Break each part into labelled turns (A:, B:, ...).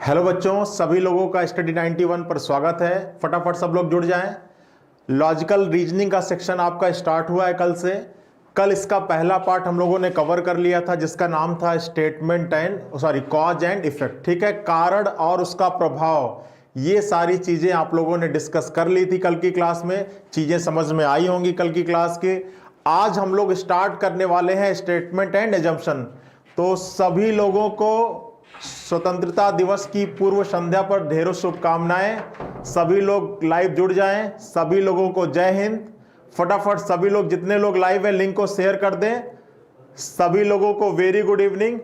A: Hello बच्चों, सभी लोगों का स्टडी 91 पर स्वागत है। फटाफट सब लोग जुड़ जाएं। लॉजिकल रीजनिंग का सेक्शन आपका स्टार्ट हुआ है कल से। कल इसका पहला पार्ट हम लोगों ने कवर कर लिया था जिसका नाम था statement and cause and effect. ठीक है, कारण और उसका प्रभाव, ये सारी चीजें आप लोगों ने डिस्कस कर ली थी कल की क्लास में। चीजें समझ में आई होंगी कल की क्लास के। आज हम लोग स्टार्ट करने वाले हैं स्टेटमेंट एंड एजम्पशन। तो सभी लोगों को स्वतंत्रता दिवस की पूर्व संध्या पर ढेरों शुभकामनाएं। सभी लोग लाइव जुड़ जाएं। सभी लोगों को जय हिंद। फटाफट सभी लोग, जितने लोग लाइव है, लिंक को शेयर कर दें। सभी लोगों को वेरी गुड इवनिंग।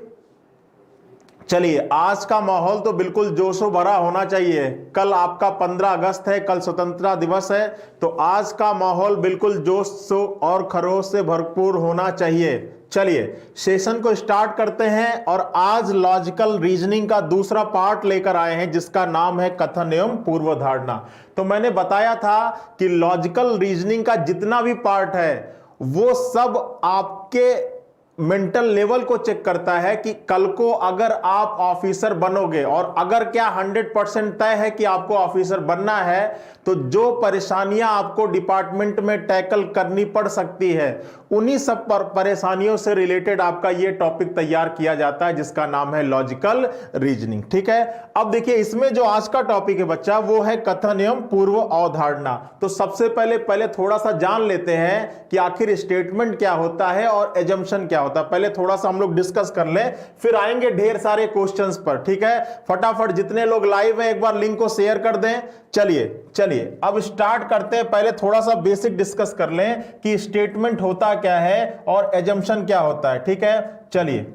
A: चलिए, आज का माहौल तो बिल्कुल जोशो भरा होना चाहिए। कल आपका 15 अगस्त है, कल स्वतंत्रता दिवस है, तो आज का माहौल बिल्कुल जोश और खरोश से भरपूर होना चाहिए। चलिए सेशन को स्टार्ट करते हैं और आज लॉजिकल रीजनिंग का दूसरा पार्ट लेकर आए हैं जिसका नाम है कथन एवं पूर्व धारणा। तो मैंने बताया था कि लॉजिकल रीजनिंग का जितना भी पार्ट है वो सब आपके मेंटल लेवल को चेक करता है कि कल को अगर आप ऑफिसर बनोगे, और अगर क्या 100% तय है कि आपको ऑफिसर बनना है, तो जो परेशानियां आपको डिपार्टमेंट में टैकल करनी पड़ सकती है, उन्हीं सब परेशानियों से रिलेटेड आपका ये टॉपिक तैयार किया जाता है जिसका नाम है लॉजिकल रीजनिंग। ठीक है, अब देखिए इसमें जो आज का टॉपिक है बच्चा, वो है कथन एवं पूर्व अवधारणा। तो सबसे पहले थोड़ा सा जान लेते हैं कि आखिर स्टेटमेंट क्या होता है और एजम्पशन क्या होता है। पहले थोड़ा सा हम लोग डिस्कस कर लें, फिर आएंगे ढेर सारे क्वेश्चंस पर। ठीक है, फटाफट जितने लोग लाइव हैं एक बार लिंक को शेयर कर दें। चलिए अब स्टार्ट करते हैं। पहले थोड़ा सा बेसिक डिस्कस कर लें कि स्टेटमेंट होता क्या है और एजम्पशन क्या होता है। ठीक है, चलिए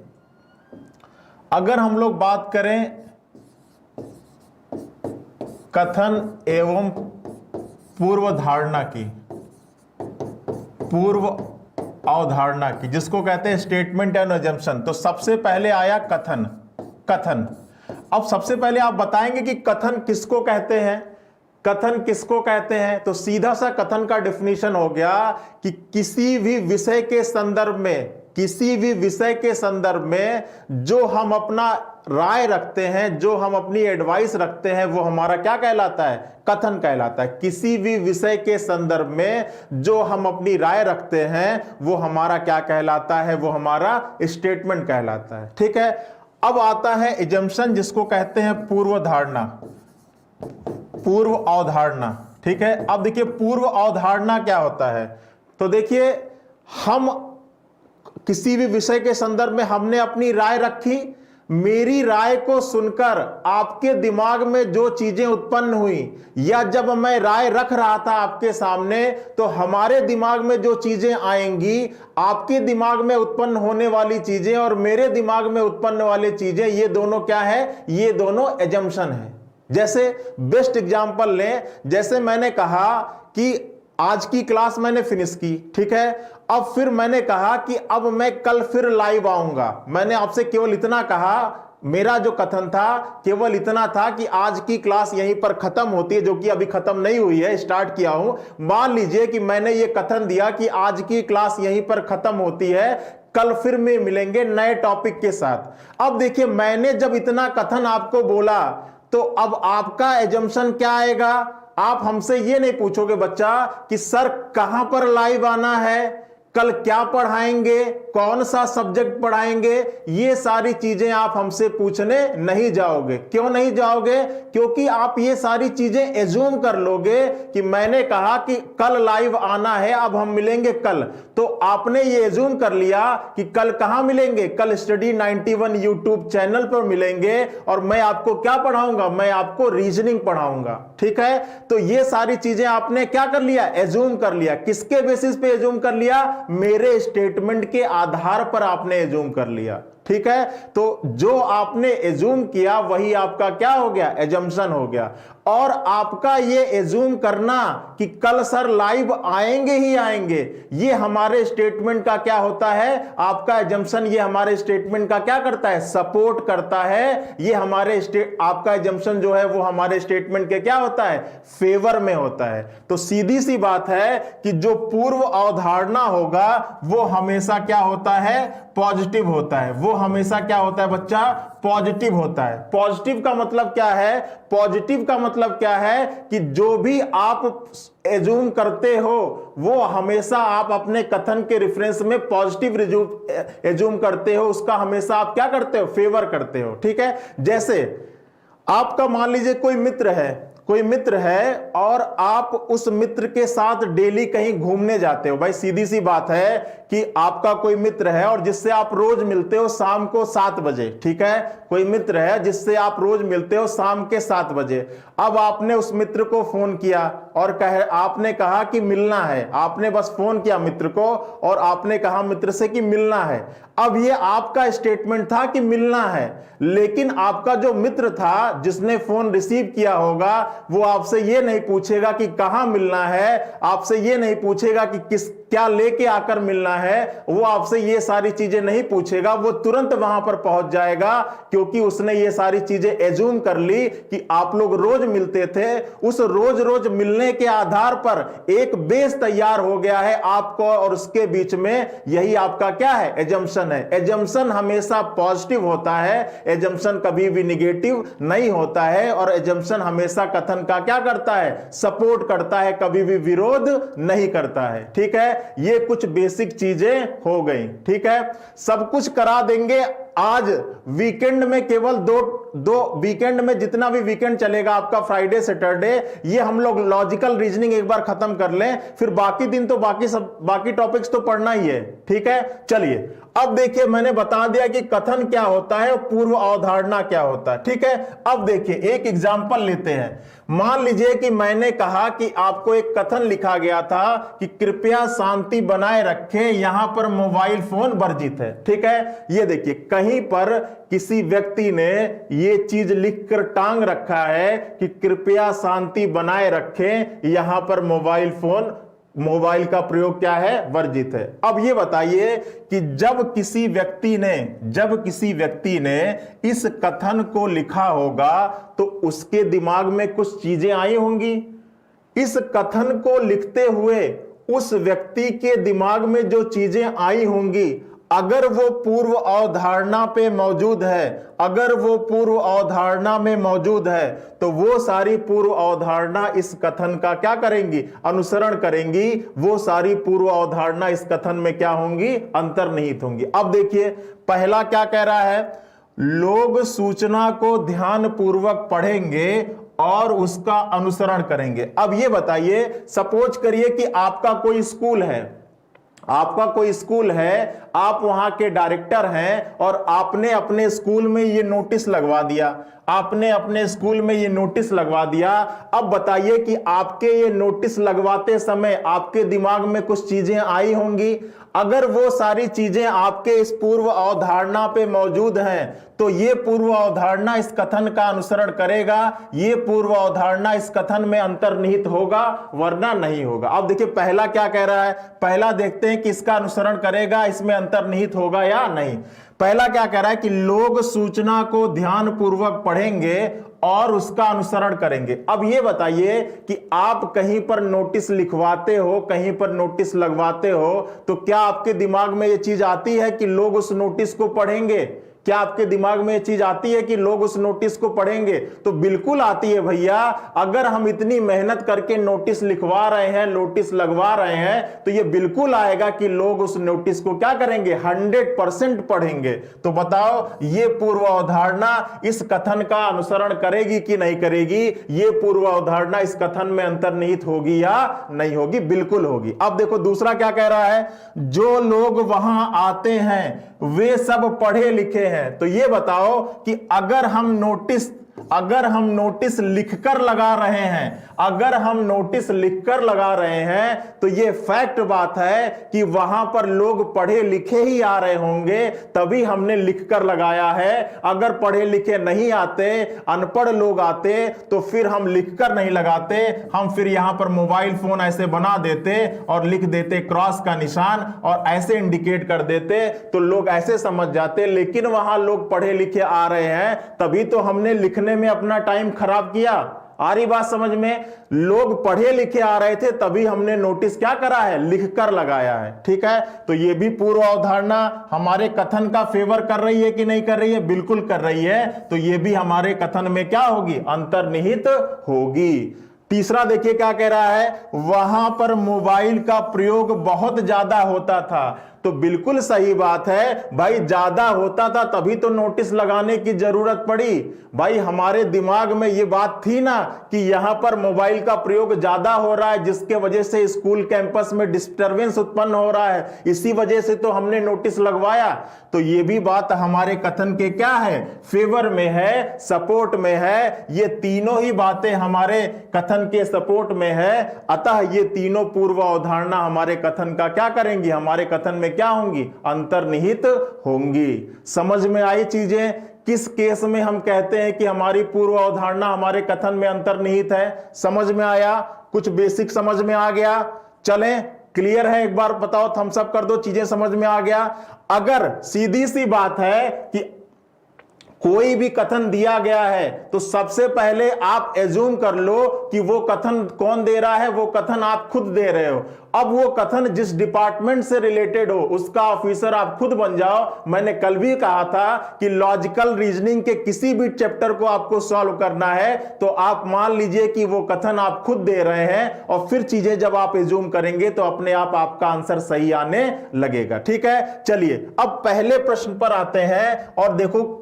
A: अगर हम लोग बात करें कथन एवं पूर्व धारणा की, पूर्व अवधारणा की, जिसको कहते हैं स्टेटमेंट एंड एजम्पशन, तो सबसे पहले आया कथन। अब सबसे पहले आप बताएंगे कि कथन किसको कहते हैं। कथन किसको कहते हैं, तो सीधा सा कथन का डेफिनेशन हो गया कि किसी भी विषय के संदर्भ में जो हम अपना राय रखते हैं, जो हम अपनी एडवाइस रखते हैं, वो हमारा क्या कहलाता है, कथन कहलाता है। किसी भी विषय के संदर्भ में जो हम अपनी राय रखते हैं वो हमारा क्या कहलाता है, वो हमारा स्टेटमेंट कहलाता है। ठीक है, अब आता है एजम्पशन, जिसको कहते हैं पूर्व धारणा, पूर्व अवधारणा। ठीक है, अब देखिए पूर्व अवधारणा क्या होता है। तो देखिए, हम किसी भी विषय के संदर्भ में हमने अपनी राय रखी, मेरी राय को सुनकर आपके दिमाग में जो चीजें उत्पन्न हुई, या जब मैं राय रख रहा था आपके सामने, तो हमारे दिमाग में जो चीजें आएंगी, आपके दिमाग में उत्पन्न होने वाली चीजें और मेरे दिमाग में उत्पन्न वाली चीजें, ये दोनों क्या है, ये दोनों एजम्पशन है। जैसे बेस्ट एग्जांपल लें, जैसे मैंने कहा कि आज की क्लास मैंने फिनिश की, ठीक है, अब फिर मैंने कहा कि अब मैं कल फिर लाइव आऊंगा। मैंने आपसे केवल इतना कहा, मेरा जो कथन था केवल इतना था कि आज की क्लास यहीं पर खत्म होती है, जो कि अभी खत्म नहीं हुई है, स्टार्ट किया हूं। मान लीजिए कि मैंने ये कथन दिया कि आज की क्लास यहीं पर खत्म होती है, कल फिर में मिलेंगे नए टॉपिक के साथ। अब देखिए, मैंने जब इतना कथन आपको बोला, तो अब आपका एजम्पशन क्या आएगा। आप हमसे ये नहीं पूछोगे बच्चा कि सर कहां पर लाइव आना है, कल क्या पढ़ाएंगे, कौन सा सब्जेक्ट पढ़ाएंगे, ये सारी चीजें आप हमसे पूछने नहीं जाओगे। क्यों नहीं जाओगे, क्योंकि आप ये सारी चीजें एज्यूम कर लोगे कि मैंने कहा कि कल लाइव आना है, अब हम मिलेंगे कल, तो आपने ये एज्यूम कर लिया कि कल कहां मिलेंगे, कल स्टडी 91 यूट्यूब चैनल पर मिलेंगे, और मैं आपको क्या पढ़ाऊंगा, मैं आपको रीजनिंग पढ़ाऊंगा। ठीक है, तो ये सारी चीजें आपने क्या कर लिया, एज्यूम कर लिया। किसके बेसिस पे एज्यूम कर लिया, मेरे स्टेटमेंट के आधार पर आपने एज्यूम कर लिया। ठीक है, तो जो आपने एज्यूम किया वही आपका क्या हो गया, एजम्पशन हो गया। और आपका ये एज्यूम करना कि कल सर लाइव आएंगे ही आएंगे, ये हमारे स्टेटमेंट का क्या होता है, आपका एजम्पशन ये हमारे स्टेटमेंट का क्या करता है, सपोर्ट करता है। ये हमारे आपका एजम्पशन जो है वो हमारे स्टेटमेंट के क्या होता है, फेवर में होता है। तो सीधी सी बात है कि जो पूर्व अवधारणा होगा वो हमेशा क्या होता है, पॉजिटिव होता है, वो हमेशा क्या होता है बच्चा, पॉजिटिव होता है। पॉजिटिव का मतलब क्या है, पॉजिटिव का मतलब क्या है कि जो भी आप एज्यूम करते हो वो हमेशा आप अपने कथन के रेफरेंस में पॉजिटिव एज्यूम करते हो, उसका हमेशा आप क्या करते हो, फेवर करते हो। ठीक है, जैसे आपका मान लीजिए कोई मित्र है और आप उस मित्र के साथ डेली कहीं घूमने जाते हो। भाई सीधी सी बात है कि आपका कोई मित्र है और जिससे आप रोज मिलते हो शाम को 7 बजे। ठीक है, कोई मित्र है जिससे आप रोज मिलते हो शाम के 7 बजे। अब आपने उस मित्र को फोन किया और आपने कहा कि मिलना है, आपने बस फोन किया मित्र को और आपने कहा मित्र से कि मिलना है। अब ये आपका स्टेटमेंट था कि मिलना है, लेकिन आपका जो मित्र था जिसने फोन रिसीव किया होगा वो आपसे ये नहीं पूछेगा कि कहां मिलना है, आपसे ये नहीं पूछेगा कि क्या लेके आकर मिलना है, वो आपसे ये सारी चीजें नहीं पूछेगा, वो तुरंत वहां पर पहुंच जाएगा क्योंकि उसने ये सारी चीजें एज्यूम कर ली कि आप लोग रोज मिलते थे। उस रोज मिलने के आधार पर एक बेस तैयार हो गया है आपको और उसके बीच में। यही आपका क्या है, एजम्पशन है। एजम्पशन हमेशा पॉजिटिव होता है, एजम्पशन कभी भी निगेटिव नहीं होता है और एजम्पशन हमेशा कथन का क्या करता है, सपोर्ट करता है, कभी भी विरोध नहीं करता है। ठीक है, ये कुछ बेसिक चीजें हो गई। ठीक है, सब कुछ करा देंगे आज वीकेंड में, केवल दो वीकेंड में जितना भी वीकेंड चलेगा आपका, फ्राइडे सैटरडे, ये हम लोग लॉजिकल रीजनिंग एक बार खत्म कर लें, फिर बाकी दिन तो बाकी टॉपिक्स तो पढ़ना ही है। ठीक है, चलिए अब देखिए मैंने बता दिया कि कथन क्या होता है और पूर्व अवधारणा क्या होता है। ठीक है, अब देखिए एक एग्जांपल लेते हैं। मान लीजिए कि मैंने कहा कि आपको एक कथन लिखा गया था कि कृपया शांति बनाए रखें, यहां पर मोबाइल फोन वर्जित है। ठीक है, ये देखिए कहीं पर किसी व्यक्ति ने ये चीज लिखकर टांग रखा है कि कृपया शांति बनाए रखें, यहां पर मोबाइल का प्रयोग क्या है, वर्जित है। अब ये बताइए कि जब किसी व्यक्ति ने इस कथन को लिखा होगा तो उसके दिमाग में कुछ चीजें आई होंगी। इस कथन को लिखते हुए उस व्यक्ति के दिमाग में जो चीजें आई होंगी, अगर वो पूर्व अवधारणा पे मौजूद है, अगर वो पूर्व अवधारणा में मौजूद है, तो वो सारी पूर्व अवधारणा इस कथन का क्या करेंगी, अनुसरण करेंगी। वो सारी पूर्व अवधारणा इस कथन में क्या होंगी, अंतर्निहित होंगी। अब देखिए पहला क्या कह रहा है, लोग सूचना को ध्यान पूर्वक पढ़ेंगे और उसका अनुसरण करेंगे। अब ये बताइए, सपोज करिए कि आपका कोई स्कूल है, आप वहां के डायरेक्टर हैं और आपने अपने स्कूल में ये नोटिस लगवा दिया। अब बताइए कि आपके ये नोटिस लगवाते समय आपके दिमाग में कुछ चीजें आई होंगी। अगर वो सारी चीजें आपके इस पूर्व अवधारणा पे मौजूद हैं तो ये पूर्व अवधारणा इस कथन का अनुसरण करेगा, ये पूर्व अवधारणा इस कथन में अंतर्निहित होगा, वरना नहीं होगा। अब देखिए पहला क्या कह रहा है, पहला देखते हैं कि इसका अनुसरण करेगा, इसमें अंतर्निहित होगा या नहीं। पहला क्या कह रहा है कि लोग सूचना को ध्यान पूर्वक पढ़ेंगे और उसका अनुसरण करेंगे। अब ये बताइए कि आप कहीं पर नोटिस लिखवाते हो, कहीं पर नोटिस लगवाते हो, तो क्या आपके दिमाग में ये चीज आती है कि लोग उस नोटिस को पढ़ेंगे? क्या आपके दिमाग में ये चीज आती है कि लोग उस नोटिस को पढ़ेंगे? तो बिल्कुल आती है भैया। अगर हम इतनी मेहनत करके नोटिस लिखवा रहे हैं, नोटिस लगवा रहे हैं, तो ये बिल्कुल आएगा कि लोग उस नोटिस को क्या करेंगे, 100% पढ़ेंगे। तो बताओ ये पूर्व अवधारणा इस कथन का अनुसरण करेगी कि नहीं करेगी? ये पूर्व अवधारणा इस कथन में अंतर्निहित होगी या नहीं होगी? बिल्कुल होगी। अब देखो दूसरा क्या कह रहा है, जो लोग वहां आते हैं वे सब पढ़े लिखे हैं। तो ये बताओ कि अगर हम नोटिस लिखकर लगा रहे हैं, अगर हम नोटिस लिखकर लगा रहे हैं तो ये फैक्ट बात है कि वहां पर लोग पढ़े लिखे ही आ रहे होंगे, तभी हमने लिखकर लगाया है। अगर पढ़े लिखे नहीं आते, अनपढ़ लोग आते, तो फिर हम लिखकर नहीं लगाते, हम फिर यहां पर मोबाइल फोन ऐसे बना देते और लिख देते क्रॉस का निशान और ऐसे इंडिकेट कर देते, तो लोग ऐसे समझ जाते। लेकिन वहां लोग पढ़े लिखे आ रहे हैं, तभी तो हमने लिखने में अपना टाइम खराब किया। आ रही बात समझ में? लोग पढ़े लिखे आ रहे थे तभी हमने नोटिस क्या करा है, लिखकर लगाया है। ठीक है, तो ये भी पूर्व अवधारणा हमारे कथन का फेवर कर रही है कि नहीं कर रही है? बिल्कुल कर रही है। तो ये भी हमारे कथन में क्या होगी, अंतर्निहित होगी। तीसरा देखिए क्या कह रहा है, वहां पर मोबाइल का प्रयोग बहुत ज्यादा होता था। तो बिल्कुल सही बात है भाई, ज्यादा होता था तभी तो नोटिस लगाने की जरूरत पड़ी। भाई हमारे दिमाग में ये बात थी ना कि यहां पर मोबाइल का प्रयोग ज्यादा हो रहा है, जिसके वजह से स्कूल कैंपस में डिस्टरबेंस उत्पन्न हो रहा है, इसी वजह से तो हमने नोटिस लगवाया। तो ये भी बात हमारे कथन के क्या है, फेवर में है, सपोर्ट में है। ये तीनों ही बातें हमारे कथन के सपोर्ट में है। अतः ये तीनों पूर्व अवधारणा हमारे कथन का क्या करेंगी, हमारे कथन में क्या होंगी, अंतर्निहित होंगी। समझ में आई चीजें? किस केस में हम कहते हैं कि हमारी पूर्व अवधारणा हमारे कथन में अंतर्निहित है? समझ में आया? कुछ बेसिक समझ में आ गया? चलें, क्लियर है? एक बार बताओ, थम्स अप कर दो, चीजें समझ में आ गया? अगर सीधी सी बात है कि कोई भी कथन दिया गया है तो सबसे पहले आप एज्यूम कर लो कि वो कथन कौन दे रहा है, वो कथन आप खुद दे रहे हो। अब वो कथन जिस डिपार्टमेंट से रिलेटेड हो उसका ऑफिसर आप खुद बन जाओ। मैंने कल भी कहा था कि लॉजिकल रीजनिंग के किसी भी चैप्टर को आपको सॉल्व करना है तो आप मान लीजिए कि वो कथन आप खुद दे रहे हैं, और फिर चीजें जब आप एज्यूम करेंगे तो अपने आप आपका आंसर सही आने लगेगा। ठीक है, चलिए अब पहले प्रश्न पर आते हैं और देखो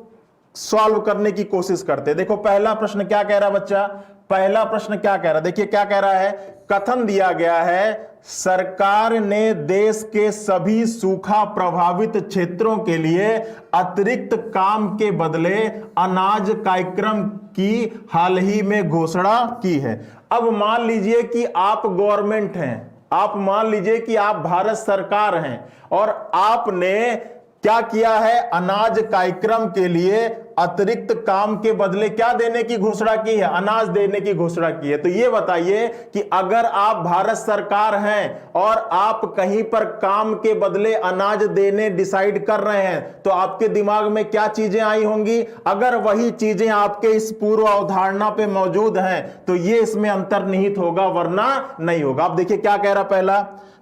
A: सॉल्व करने की कोशिश करते हैं। देखो पहला प्रश्न क्या कह रहा है बच्चा, पहला प्रश्न क्या कह रहा है, देखिए क्या कह रहा है। कथन दिया गया है, सरकार ने देश के सभी सूखा प्रभावित क्षेत्रों के लिए अतिरिक्त काम के बदले अनाज कार्यक्रम की हाल ही में घोषणा की है। अब मान लीजिए कि आप गवर्नमेंट हैं, आप मान लीजिए कि आप भारत सरकार हैं और आपने क्या किया है, अनाज कार्यक्रम के लिए अतिरिक्त काम के बदले क्या देने की घोषणा की है, अनाज देने की घोषणा की है। तो ये बताइए कि अगर आप भारत सरकार हैं और आप कहीं पर काम के बदले अनाज देने डिसाइड कर रहे हैं तो आपके दिमाग में क्या चीजें आई होंगी? अगर वही चीजें आपके इस पूर्व अवधारणा पे मौजूद हैं तो ये इसमें अंतर्निहित होगा, वरना नहीं होगा। आप देखिए क्या कह रहा,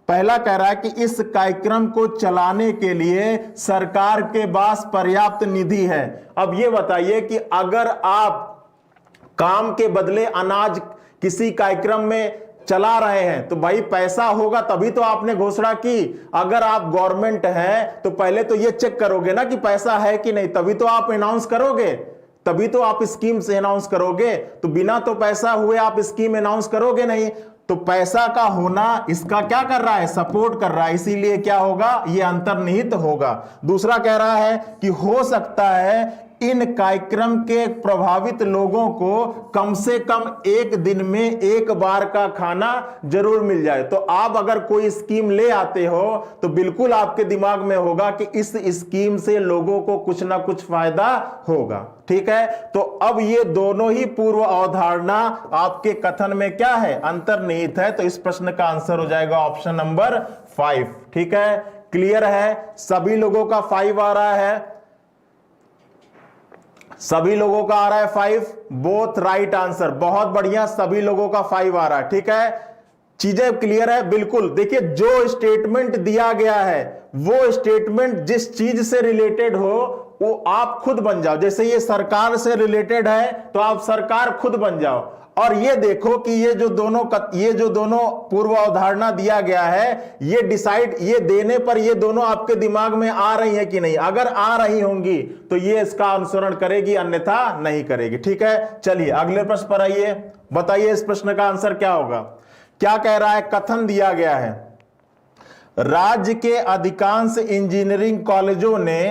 A: पहला कह रहा है कि इस कार्यक्रम को चलाने के लिए सरकार के पास पर्याप्त निधि है। अब ये बताइए कि अगर आप काम के बदले अनाज किसी कार्यक्रम में चला रहे हैं तो भाई पैसा होगा तभी तो आपने घोषणा की। अगर आप गवर्नमेंट हैं तो पहले तो ये चेक करोगे ना कि पैसा है कि नहीं, तभी तो आप अनाउंस करोगे, तभी तो आप स्कीम से अनाउंस करोगे। तो बिना तो पैसा हुए आप स्कीम अनाउंस करोगे नहीं। तो पैसा का होना इसका क्या कर रहा है, सपोर्ट कर रहा है, इसीलिए क्या होगा, ये अंतर्निहित होगा। दूसरा कह रहा है कि हो सकता है इन कार्यक्रम के प्रभावित लोगों को कम से कम एक दिन में एक बार का खाना जरूर मिल जाए। तो आप अगर कोई स्कीम ले आते हो तो बिल्कुल आपके दिमाग में होगा कि इस स्कीम से लोगों को कुछ ना कुछ फायदा होगा। ठीक है, तो अब ये दोनों ही पूर्व अवधारणा आपके कथन में क्या है, अंतर्निहित है। तो इस प्रश्न का आंसर हो जाएगा ऑप्शन नंबर 5। ठीक है, क्लियर है? सभी लोगों का 5 आ रहा है, सभी लोगों का आ रहा है 5, बोथ राइट आंसर, बहुत बढ़िया, सभी लोगों का 5 आ रहा है। ठीक है, चीजें क्लियर है? बिल्कुल। देखिए जो स्टेटमेंट दिया गया है वो स्टेटमेंट जिस चीज से रिलेटेड हो वो आप खुद बन जाओ। जैसे ये सरकार से रिलेटेड है तो आप सरकार खुद बन जाओ। और ये देखो कि ये जो दोनों पूर्व अवधारणा दिया गया है, ये डिसाइड, ये देने पर ये दोनों आपके दिमाग में आ रही है कि नहीं? अगर आ रही होंगी तो ये इसका अनुसरण करेगी, अन्यथा नहीं करेगी। ठीक है, चलिए अगले प्रश्न पर आइए, बताइए इस प्रश्न का आंसर क्या होगा। क्या कह रहा है, कथन दिया गया है, राज्य के अधिकांश इंजीनियरिंग कॉलेजों ने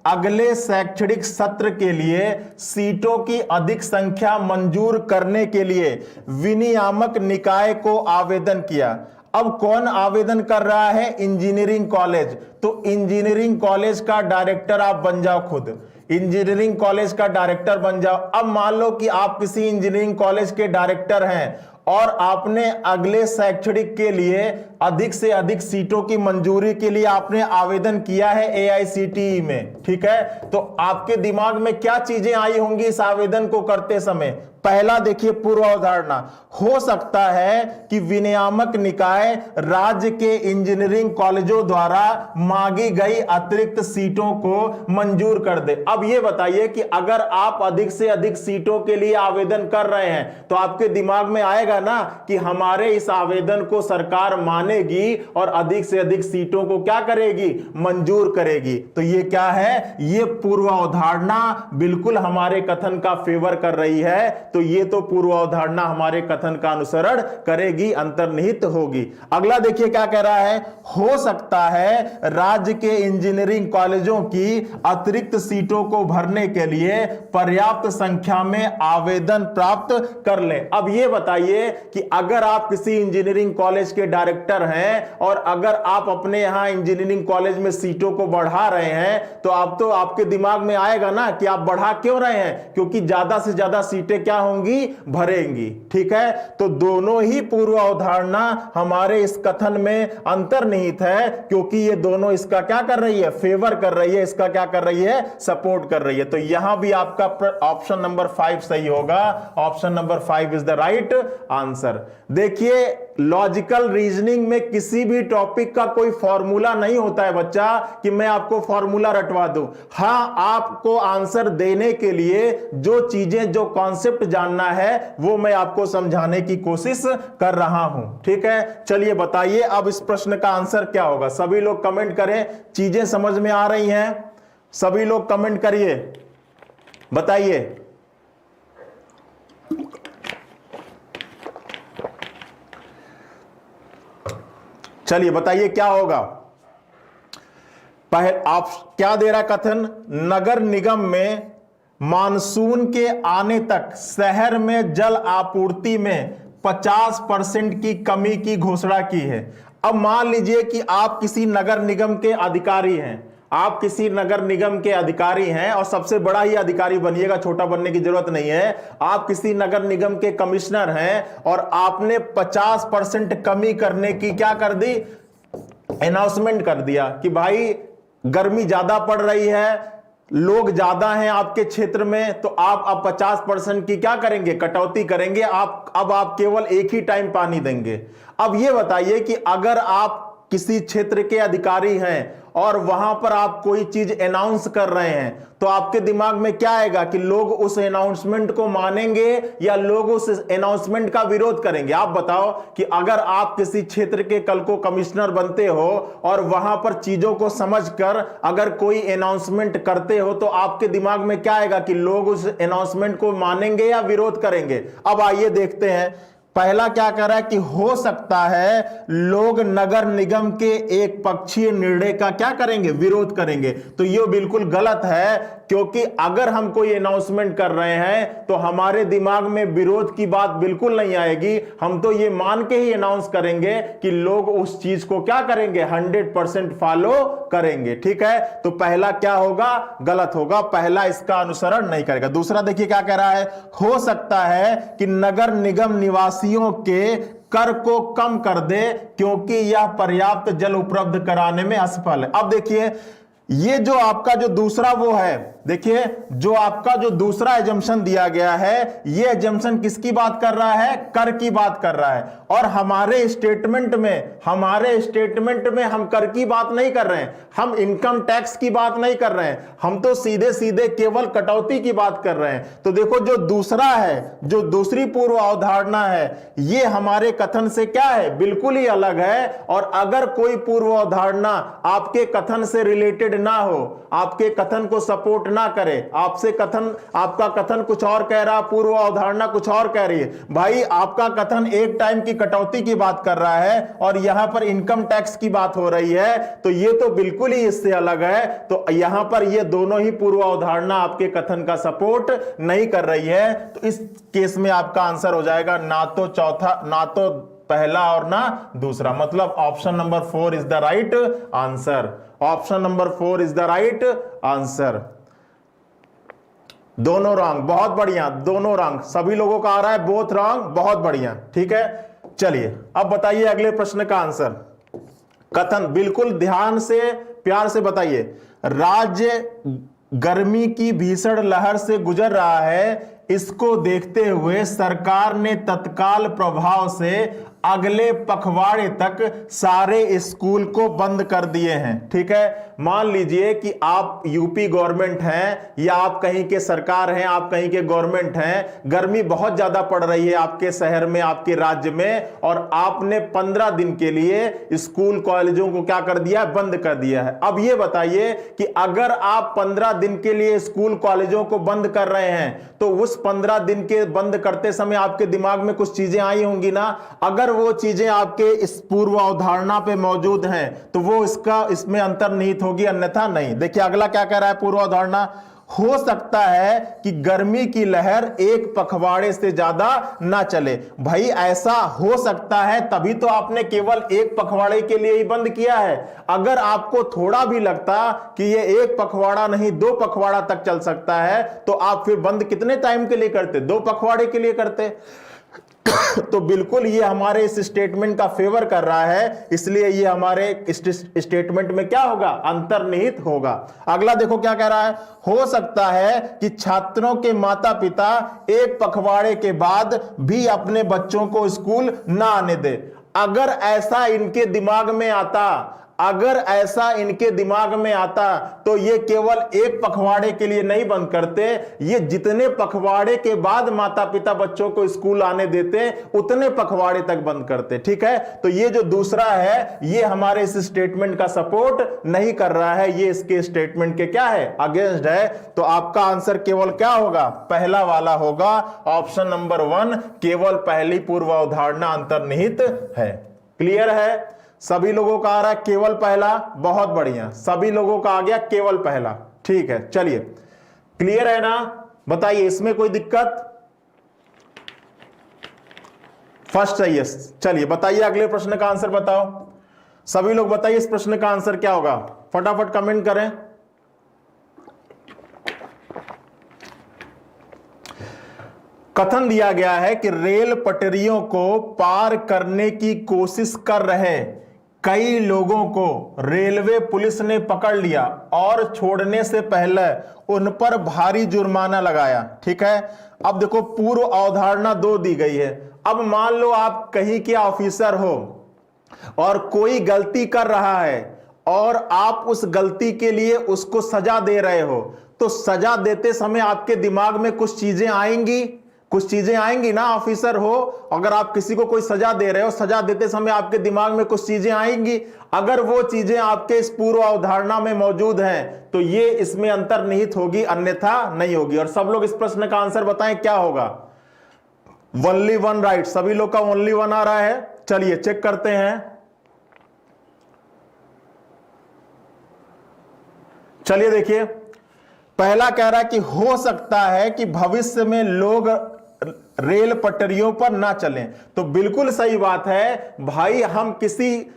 A: अगले शैक्षणिक सत्र के लिए सीटों की अधिक संख्या मंजूर करने के लिए विनियामक निकाय को आवेदन किया। अब कौन आवेदन कर रहा है, इंजीनियरिंग कॉलेज। तो इंजीनियरिंग कॉलेज का डायरेक्टर आप बन जाओ खुद, इंजीनियरिंग कॉलेज का डायरेक्टर बन जाओ। अब मान लो कि आप किसी इंजीनियरिंग कॉलेज के डायरेक्टर हैं और आपने अगले शैक्षणिक के लिए अधिक से अधिक सीटों की मंजूरी के लिए आपने आवेदन किया है AICTE में, ठीक है, तो आपके दिमाग में क्या चीजें आई होंगी इस आवेदन को करते समय? पहला देखिए पूर्वावधारणा, हो सकता है कि विनियामक निकाय राज्य के इंजीनियरिंग कॉलेजों द्वारा मांगी गई अतिरिक्त सीटों को मंजूर कर दे। अब यह बताइए कि अगर आप अधिक से अधिक सीटों के लिए आवेदन कर रहे हैं तो आपके दिमाग में आएगा ना कि हमारे इस आवेदन को सरकार मानेगी और अधिक से अधिक सीटों को क्या करेगी? मंजूर करेगी। तो ये क्या है? ये पूर्वावधारणा बिल्कुल हमारे कथन का फेवर कर रही है। तो ये तो पूर्वावधारणा हमारे कथन का अनुसरण करेगी, अंतर्निहित होगी। अगला देखिए क्या कह रहा है, हो सकता है राज्य के इंजीनियरिंग कॉलेजों की अतिरिक्त सीटों को भरने के लिए पर्याप्त संख्या में आवेदन प्राप्त कर लें। अब ये बताइए कि अगर आप किसी इंजीनियरिंग कॉलेज के डायरेक्टर हैं और अगर आप अपने यहां इंजीनियरिंग कॉलेज में सीटों को बढ़ा रहे हैं तो आपके दिमाग में आएगा ना कि आप बढ़ा क्यों रहे हैं? क्योंकि ज्यादा से ज्यादा सीटें क्या होंगी? भरेंगी। ठीक है, तो दोनों ही पूर्व अवधारणा हमारे इस कथन में अंतर्निहित है, क्योंकि ये दोनों इसका क्या कर रही है? फेवर कर रही है, इसका क्या कर रही है? सपोर्ट कर रही है। तो यहां भी आपका ऑप्शन नंबर 5 सही होगा। Option number 5 is the right answer. देखिए, लॉजिकल रीजनिंग में किसी भी टॉपिक का कोई फॉर्मूला नहीं होता है बच्चा कि मैं आपको फॉर्मूला रटवा दूं। हां, आपको आंसर देने के लिए जो चीजें, जो कॉन्सेप्ट जानना है वो मैं आपको समझाने की कोशिश कर रहा हूं। ठीक है, चलिए बताइए अब इस प्रश्न का आंसर क्या होगा। सभी लोग कमेंट करें, चीजें समझ में आ रही हैं? सभी लोग कमेंट करिए, बताइए। चलिए बताइए क्या होगा। पहले आप क्या दे रहा कथन? नगर निगम में मानसून के आने तक शहर में जल आपूर्ति में 50% की कमी की घोषणा की है। अब मान लीजिए कि आप किसी नगर निगम के अधिकारी हैं, आप किसी नगर निगम के अधिकारी हैं और सबसे बड़ा ही अधिकारी बनिएगा, छोटा बनने की जरूरत नहीं है। आप किसी नगर निगम के कमिश्नर हैं और आपने 50% कमी करने की क्या कर दी? अनाउंसमेंट कर दिया कि भाई गर्मी ज्यादा पड़ रही है, लोग ज्यादा हैं आपके क्षेत्र में, तो आप अब 50% की क्या करेंगे? कटौती करेंगे। अब आप केवल एक ही टाइम पानी देंगे। अब यह बताइए कि अगर आप किसी क्षेत्र के अधिकारी हैं और वहां पर आप कोई चीज अनाउंस कर रहे हैं तो आपके दिमाग में क्या आएगा कि लोग उस अनाउंसमेंट को मानेंगे या लोग उस अनाउंसमेंट का विरोध करेंगे? आप बताओ कि अगर आप किसी क्षेत्र के कल को कमिश्नर बनते हो और वहां पर चीजों को समझकर अगर कोई अनाउंसमेंट करते हो तो आपके दिमाग में क्या आएगा कि लोग उस अनाउंसमेंट को मानेंगे या विरोध करेंगे? अब आइए देखते हैं। पहला क्या कह रहा है कि हो सकता है लोग नगर निगम के एक पक्षीय निर्णय का क्या करेंगे? विरोध करेंगे। तो ये बिल्कुल गलत है, क्योंकि अगर हम कोई अनाउंसमेंट कर रहे हैं तो हमारे दिमाग में विरोध की बात बिल्कुल नहीं आएगी। हम तो ये मान के ही अनाउंस करेंगे कि लोग उस चीज को क्या करेंगे? 100% फॉलो करेंगे। ठीक है, तो पहला क्या होगा? गलत होगा, पहला इसका अनुसरण नहीं करेगा। दूसरा देखिए क्या कह रहा है, हो सकता है कि नगर निगम निवासियों के कर को कम कर दे क्योंकि यह पर्याप्त जल उपलब्ध कराने में असफल है। अब देखिए, ये जो आपका जो दूसरा वो है, देखिए जो आपका जो दूसरा एजम्पशन दिया गया है, ये एजम्पशन किसकी बात कर रहा है? कर की बात कर रहा है। और हमारे स्टेटमेंट में हम कर की बात नहीं कर रहे हैं, हम इनकम टैक्स की बात नहीं कर रहे हैं, हम तो सीधे सीधे केवल कटौती की बात कर रहे हैं। तो देखो जो दूसरा है, जो दूसरी पूर्व अवधारणा है, ये हमारे कथन से क्या है? बिल्कुल ही अलग है। और अगर कोई पूर्व अवधारणा आपके कथन से रिलेटेड ना हो, आपके कथन को सपोर्ट ना करे, आपका कथन कुछ और कह रहा, पूर्व अवधारणा कुछ और कह रही है, भाई आपका कथन एक टाइम की कटौती की बात कर रहा है और यहां पर इनकम टैक्स की बात हो रही है, तो ये तो बिल्कुल ही इससे अलग है। तो यहां पर ये दोनों ही पूर्व अवधारणा आपके कथन का सपोर्ट नहीं कर रही है। तो इस केस में आपका आंसर हो जाएगा ना तो चौथा, ना तो पहला और ना दूसरा, मतलब option number 4 is the right answer. Option number 4 is the right answer. दोनों रॉन्ग, बहुत बढ़िया, दोनों रॉन्ग, सभी लोगों का आ रहा है बोथ रॉन्ग, बहुत बढ़िया, ठीक है। चलिए अब बताइए अगले प्रश्न का आंसर। कथन बिल्कुल ध्यान से प्यार से बताइए। राज्य गर्मी की भीषण लहर से गुजर रहा है, इसको देखते हुए सरकार ने तत्काल प्रभाव से अगले पखवाड़े तक सारे स्कूल को बंद कर दिए हैं। ठीक है, मान लीजिए कि आप यूपी गवर्नमेंट हैं या आप कहीं के सरकार हैं, आप कहीं के गवर्नमेंट हैं, गर्मी बहुत ज्यादा पड़ रही है आपके शहर में, आपके राज्य में, और आपने 15 दिन के लिए स्कूल कॉलेजों को क्या कर दिया, बंद कर दिया है। अब ये बताइए कि अगर आप 15 दिन के लिए स्कूल कॉलेजों को बंद कर रहे हैं तो उस 15 दिन के बंद करते समय आपके दिमाग में कुछ चीजें आई होंगी ना। अगर वो चीजें आपके इस पूर्व अवधारणा पे मौजूद हैं तो वो इसमें अंतर्निहित होगी, अन्यथा नहीं। देखिए अगला क्या कह रहा है पूर्व अवधारणा। हो सकता है कि गर्मी की लहर एक पखवाड़े से ज्यादा ना चले। भाई ऐसा हो सकता है तभी तो आपने केवल एक पखवाड़े के लिए ही बंद किया है। अगर आपको थोड़ा भी लगता कि ये एक पखवाड़ा नहीं 2 पखवाड़ा तक चल सकता है तो आप फिर बंद कितने टाइम के लिए करते, 2 पखवाड़े के लिए करते। तो बिल्कुल ये हमारे इस स्टेटमेंट का फेवर कर रहा है, इसलिए ये हमारे स्टेटमेंट में क्या होगा, अंतर्निहित होगा। अगला देखो क्या कह रहा है। हो सकता है कि छात्रों के माता पिता एक पखवाड़े के बाद भी अपने बच्चों को स्कूल ना आने दे। अगर ऐसा इनके दिमाग में आता, अगर ऐसा इनके दिमाग में आता तो ये केवल एक पखवाड़े के लिए नहीं बंद करते, ये जितने पखवाड़े के बाद माता पिता बच्चों को स्कूल आने देते उतने पखवाड़े तक बंद करते। ठीक है, तो ये जो दूसरा है ये हमारे इस स्टेटमेंट का सपोर्ट नहीं कर रहा है, ये इसके स्टेटमेंट के क्या है, अगेंस्ट है। तो आपका आंसर केवल क्या होगा, पहला वाला होगा, ऑप्शन नंबर 1, केवल पहली पूर्व अवधारणा अंतर्निहित है। क्लियर है, सभी लोगों का आ रहा है केवल पहला, बहुत बढ़िया, सभी लोगों का आ गया केवल पहला। ठीक है, चलिए क्लियर है ना, बताइए इसमें कोई दिक्कत, फर्स्ट है यस। चलिए बताइए अगले प्रश्न का आंसर बताओ, सभी लोग बताइए इस प्रश्न का आंसर क्या होगा, फटाफट कमेंट करें। कथन दिया गया है कि रेल पटरियों को पार करने की कोशिश कर रहे कई लोगों को रेलवे पुलिस ने पकड़ लिया और छोड़ने से पहले उन पर भारी जुर्माना लगाया। ठीक है, अब देखो पूर्व अवधारणा 2 दी गई है। अब मान लो आप कहीं के ऑफिसर हो और कोई गलती कर रहा है और आप उस गलती के लिए उसको सजा दे रहे हो, तो सजा देते समय आपके दिमाग में कुछ चीजें आएंगी, कुछ चीजें आएंगी ना। ऑफिसर हो, अगर आप किसी को कोई सजा दे रहे हो, सजा देते समय आपके दिमाग में कुछ चीजें आएंगी। अगर वो चीजें आपके इस पूर्व अवधारणा में मौजूद हैं तो ये इसमें अंतर्निहित होगी, अन्यथा नहीं होगी। और सब लोग इस प्रश्न का आंसर बताएं क्या होगा। ओनली 1 राइट, सभी लोग का ओनली 1 आ रहा है। चलिए चेक करते हैं। चलिए देखिए, पहला कह रहा है कि हो सकता है कि भविष्य में लोग रेल पटरियों पर ना चलें। तो बिल्कुल सही बात है भाई, हम किसी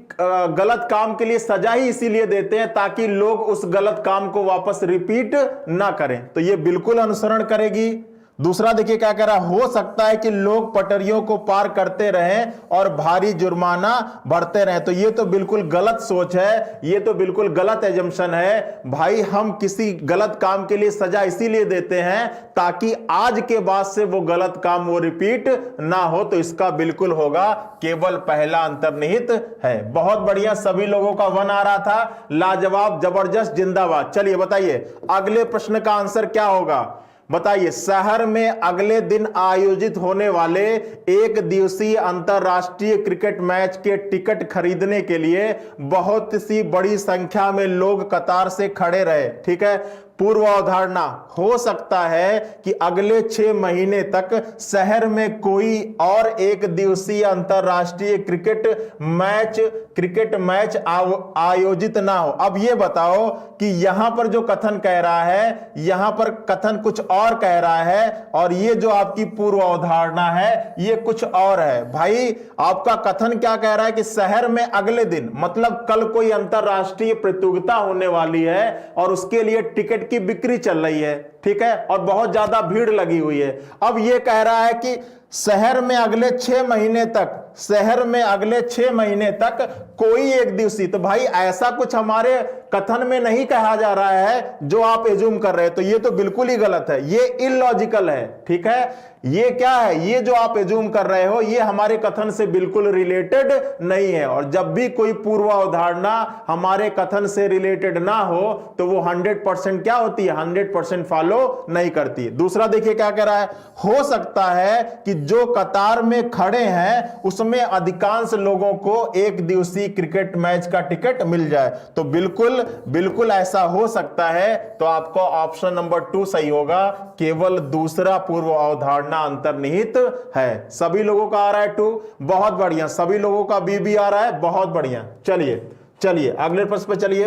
A: गलत काम के लिए सजा ही इसीलिए देते हैं ताकि लोग उस गलत काम को वापस रिपीट ना करें, तो ये बिल्कुल अनुसरण करेगी। दूसरा देखिए क्या कह रहा है, हो सकता है कि लोग पटरियों को पार करते रहें और भारी जुर्माना भरते रहें। तो ये तो बिल्कुल गलत सोच है, ये तो बिल्कुल गलत एजम्पशन है। भाई हम किसी गलत काम के लिए सजा इसीलिए देते हैं ताकि आज के बाद से वो गलत काम वो रिपीट ना हो। तो इसका बिल्कुल होगा केवल पहला अंतर्निहित है। बहुत बढ़िया, सभी लोगों का 1 आ रहा था, लाजवाब, जबरदस्त, जिंदाबाद। चलिए बताइए अगले प्रश्न का आंसर क्या होगा, बताइए। शहर में अगले दिन आयोजित होने वाले 1 दिवसीय अंतरराष्ट्रीय क्रिकेट मैच के टिकट खरीदने के लिए बहुत सी बड़ी संख्या में लोग कतार से खड़े रहे। ठीक है, पूर्व अवधारणा, हो सकता है कि अगले 6 महीने तक शहर में कोई और 1 दिवसीय अंतरराष्ट्रीय क्रिकेट मैच आयोजित ना हो। अब ये बताओ कि यहां पर जो कथन कह रहा है, यहां पर कथन कुछ और कह रहा है और ये जो आपकी पूर्व अवधारणा है ये कुछ और है। भाई आपका कथन क्या कह रहा है कि शहर में अगले दिन, मतलब कल कोई अंतरराष्ट्रीय प्रतियोगिता होने वाली है और उसके लिए टिकट टिकट की बिक्री चल रही है, ठीक है, और बहुत ज्यादा भीड़ लगी हुई है। अब ये कह रहा है कि शहर में अगले 6 महीने तक, शहर में अगले 6 महीने तक कोई एक दिवसीय, तो भाई ऐसा कुछ हमारे कथन में नहीं कहा जा रहा है जो आप एज्यूम कर रहे हैं, तो ये तो बिल्कुल ही गलत है, ये इलॉजिकल है, ठीक है। ये क्या है, ये जो आप एज्यूम कर रहे हो ये हमारे कथन से बिल्कुल रिलेटेड नहीं है, और जब भी कोई पूर्व अवधारणा हमारे कथन से रिलेटेड ना हो तो वो 100% क्या होती है, 100% फॉलो नहीं करती। दूसरा देखिए क्या कह रहा है, हो सकता है कि जो कतार में खड़े हैं उसमें अधिकांश लोगों को एक दिवसीय क्रिकेट मैच का टिकट मिल जाए, तो बिल्कुल बिल्कुल ऐसा हो सकता है। तो आपको ऑप्शन नंबर 2 सही होगा, केवल दूसरा पूर्व अवधारणा अंतर्निहित है। सभी लोगों का आ रहा है 2, बहुत बढ़िया। सभी लोगों का बी भी आ रहा है, बहुत बढ़िया। चलिए अगले प्रश्न पे चलिए।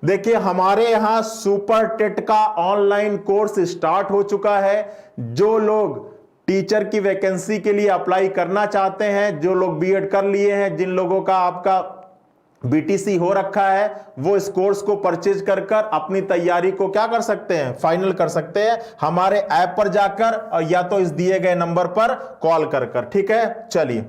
A: देखिए हमारे यहां सुपर टेट का ऑनलाइन कोर्स स्टार्ट हो चुका है। जो लोग टीचर की वैकेंसी के लिए अप्लाई करना चाहते हैं, जो लोग बीएड कर लिए हैं, जिन लोगों का आपका बीटीसी हो रखा है, वो इस कोर्स को परचेज कर अपनी तैयारी को क्या कर सकते हैं, फाइनल कर सकते हैं हमारे ऐप पर जाकर, और या तो इस दिए गए नंबर पर कॉल कर, ठीक है। चलिए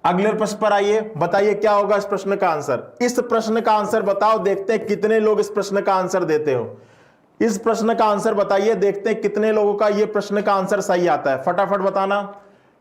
A: अगले प्रश्न पर आइए, बताइए क्या होगा इस प्रश्न का आंसर। इस प्रश्न का आंसर बताओ, देखते हैं कितने लोग इस प्रश्न का आंसर देते हो। इस प्रश्न का आंसर बताइए, देखते हैं कितने लोगों का यह प्रश्न का आंसर सही आता है। फटाफट बताना।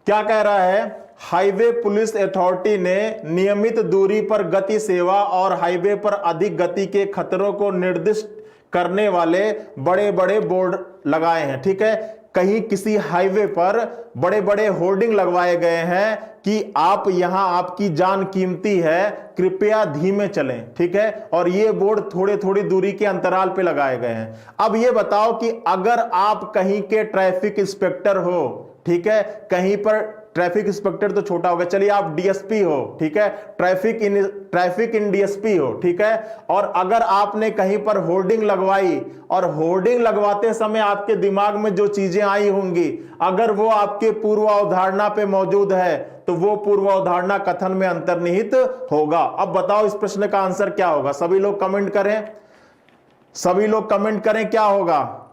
A: क्या कह रहा है, हाईवे पुलिस अथॉरिटी ने नियमित दूरी पर गति सेवा और हाईवे पर अधिक गति के खतरों को निर्दिष्ट करने वाले बड़े बड़े बोर्ड लगाए हैं, ठीक है। कहीं किसी हाईवे पर बड़े बड़े होर्डिंग लगवाए गए हैं कि आप यहां, आपकी जान कीमती है, कृपया धीमे चलें, ठीक है। और ये बोर्ड थोड़े थोड़ी दूरी के अंतराल पे लगाए गए हैं। अब ये बताओ कि अगर आप कहीं के ट्रैफिक इंस्पेक्टर हो, ठीक है, कहीं पर ट्रैफिक इंस्पेक्टर तो छोटा होगा, चलिए आप डीएसपी हो, ठीक है, ट्रैफिक इन डीएसपी हो, ठीक है, और अगर आपने कहीं पर होर्डिंग लगवाई और होर्डिंग लगवाते समय आपके दिमाग में जो चीजें आई होंगी, अगर वो आपके पूर्व अवधारणा पे मौजूद है तो वो पूर्व अवधारणा कथन में अंतर्निहित होगा। अब बताओ इस प्रश्न का आंसर क्या होगा। सभी लोग कमेंट करें, सभी लोग कमेंट करें क्या होगा।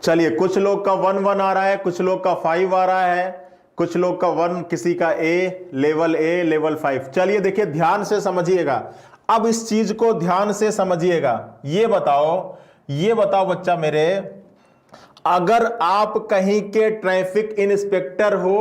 A: चलिए कुछ लोग का 1 आ रहा है, कुछ लोग का 5 आ रहा है, कुछ लोग का 1, किसी का ए लेवल 5। चलिए देखिए ध्यान से समझिएगा, अब इस चीज को ध्यान से समझिएगा। ये बताओ बच्चा मेरे, अगर आप कहीं के ट्रैफिक इंस्पेक्टर हो,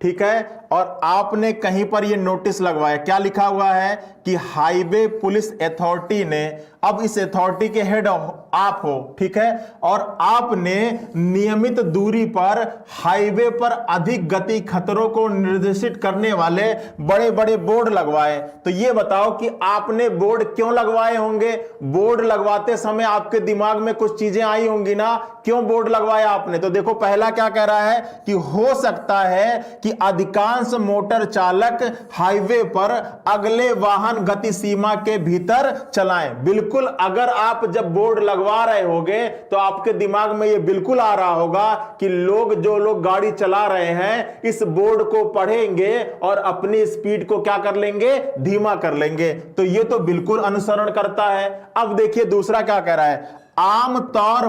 A: ठीक है, और आपने कहीं पर ये नोटिस लगवाया, क्या लिखा हुआ है कि हाईवे पुलिस अथॉरिटी ने, अब इस अथॉरिटी के हेड आप हो, ठीक है, और आपने नियमित दूरी पर हाईवे पर अधिक गति खतरों को निर्देशित करने वाले बड़े बड़े बोर्ड लगवाए। तो ये बताओ कि आपने बोर्ड क्यों लगवाए होंगे। बोर्ड लगवाते समय आपके दिमाग में कुछ चीजें आई होंगी ना, क्यों बोर्ड लगवाया आपने। तो देखो पहला क्या कह रहा है कि हो सकता है कि अधिकांश मोटर चालक हाईवे पर अगले वाहन गति सीमा के भीतर चलाएं। बिल्कुल, अगर आप जब बोर्ड लगवा रहे होगे तो आपके दिमाग में यह बिल्कुल आ रहा होगा कि जो लोग गाड़ी चला रहे हैं इस बोर्ड को पढ़ेंगे और अपनी स्पीड को क्या कर लेंगे, धीमा कर लेंगे। तो यह तो बिल्कुल अनुसरण करता है। अब देखिए दूसरा क्या कह रहा है, आमतौर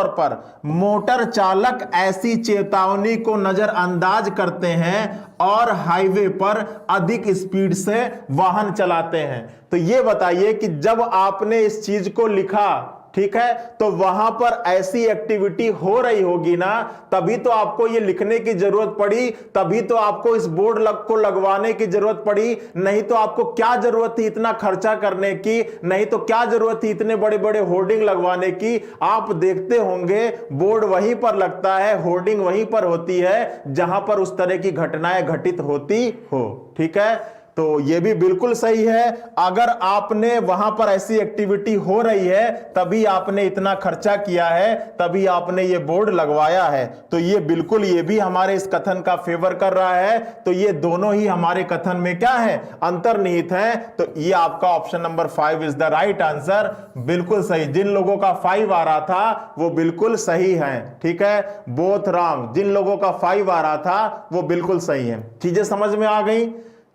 A: पर मोटर चालक ऐसी चेतावनी को नजरअंदाज करते हैं और हाईवे पर अधिक स्पीड से वाहन चलाते हैं। तो यह बताइए कि जब आपने इस चीज को लिखा, ठीक है, तो वहां पर ऐसी एक्टिविटी हो रही होगी ना, तभी तो आपको ये लिखने की जरूरत पड़ी, तभी तो आपको इस बोर्ड को लगवाने की जरूरत पड़ी। नहीं तो आपको क्या जरूरत थी इतना खर्चा करने की, नहीं तो क्या जरूरत थी इतने बड़े बड़े होर्डिंग लगवाने की। आप देखते होंगे बोर्ड वहीं पर लगता है, होर्डिंग वहीं पर होती है जहां पर उस तरह की घटनाएं घटित होती हो, ठीक है। तो ये भी बिल्कुल सही है। अगर आपने वहां पर ऐसी एक्टिविटी हो रही है तभी आपने इतना खर्चा किया है, तभी आपने ये बोर्ड लगवाया है, तो ये बिल्कुल ये भी हमारे इस कथन का फेवर कर रहा है। तो ये दोनों ही हमारे कथन में क्या है, अंतर्निहित है। तो ये आपका option number 5 is the right answer, बिल्कुल सही। जिन लोगों का 5 आ रहा था वो बिल्कुल सही है, ठीक है, बोथ रॉन्ग। जिन लोगों का 5 आ रहा था वो बिल्कुल सही है। चीजें समझ में आ गई,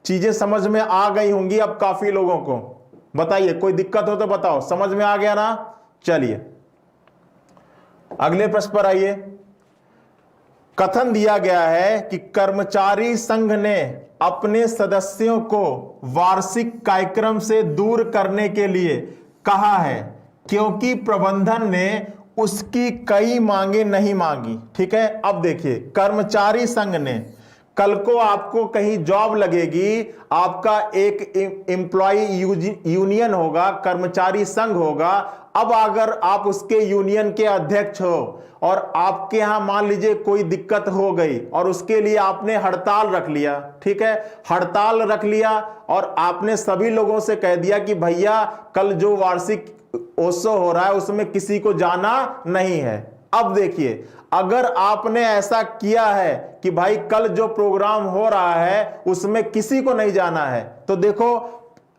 A: चीजें समझ में आ गई होंगी अब काफी लोगों को। बताइए कोई दिक्कत हो तो बताओ, समझ में आ गया ना? चलिए अगले प्रश्न पर आइए। कथन दिया गया है कि कर्मचारी संघ ने अपने सदस्यों को वार्षिक कार्यक्रम से दूर करने के लिए कहा है क्योंकि प्रबंधन ने उसकी कई मांगे नहीं मांगी। ठीक है, अब देखिए कर्मचारी संघ ने, कल को आपको कहीं जॉब लगेगी, आपका एक एम्प्लॉय यूनियन होगा, कर्मचारी संघ होगा। अब अगर आप उसके यूनियन के अध्यक्ष हो और आपके यहां मान लीजिए कोई दिक्कत हो गई और उसके लिए आपने हड़ताल रख लिया, ठीक है, हड़ताल रख लिया और आपने सभी लोगों से कह दिया कि भैया कल जो वार्षिक उत्सव हो रहा है उसमें किसी को जाना नहीं है। अब देखिए अगर आपने ऐसा किया है कि भाई कल जो प्रोग्राम हो रहा है उसमें किसी को नहीं जाना है, तो देखो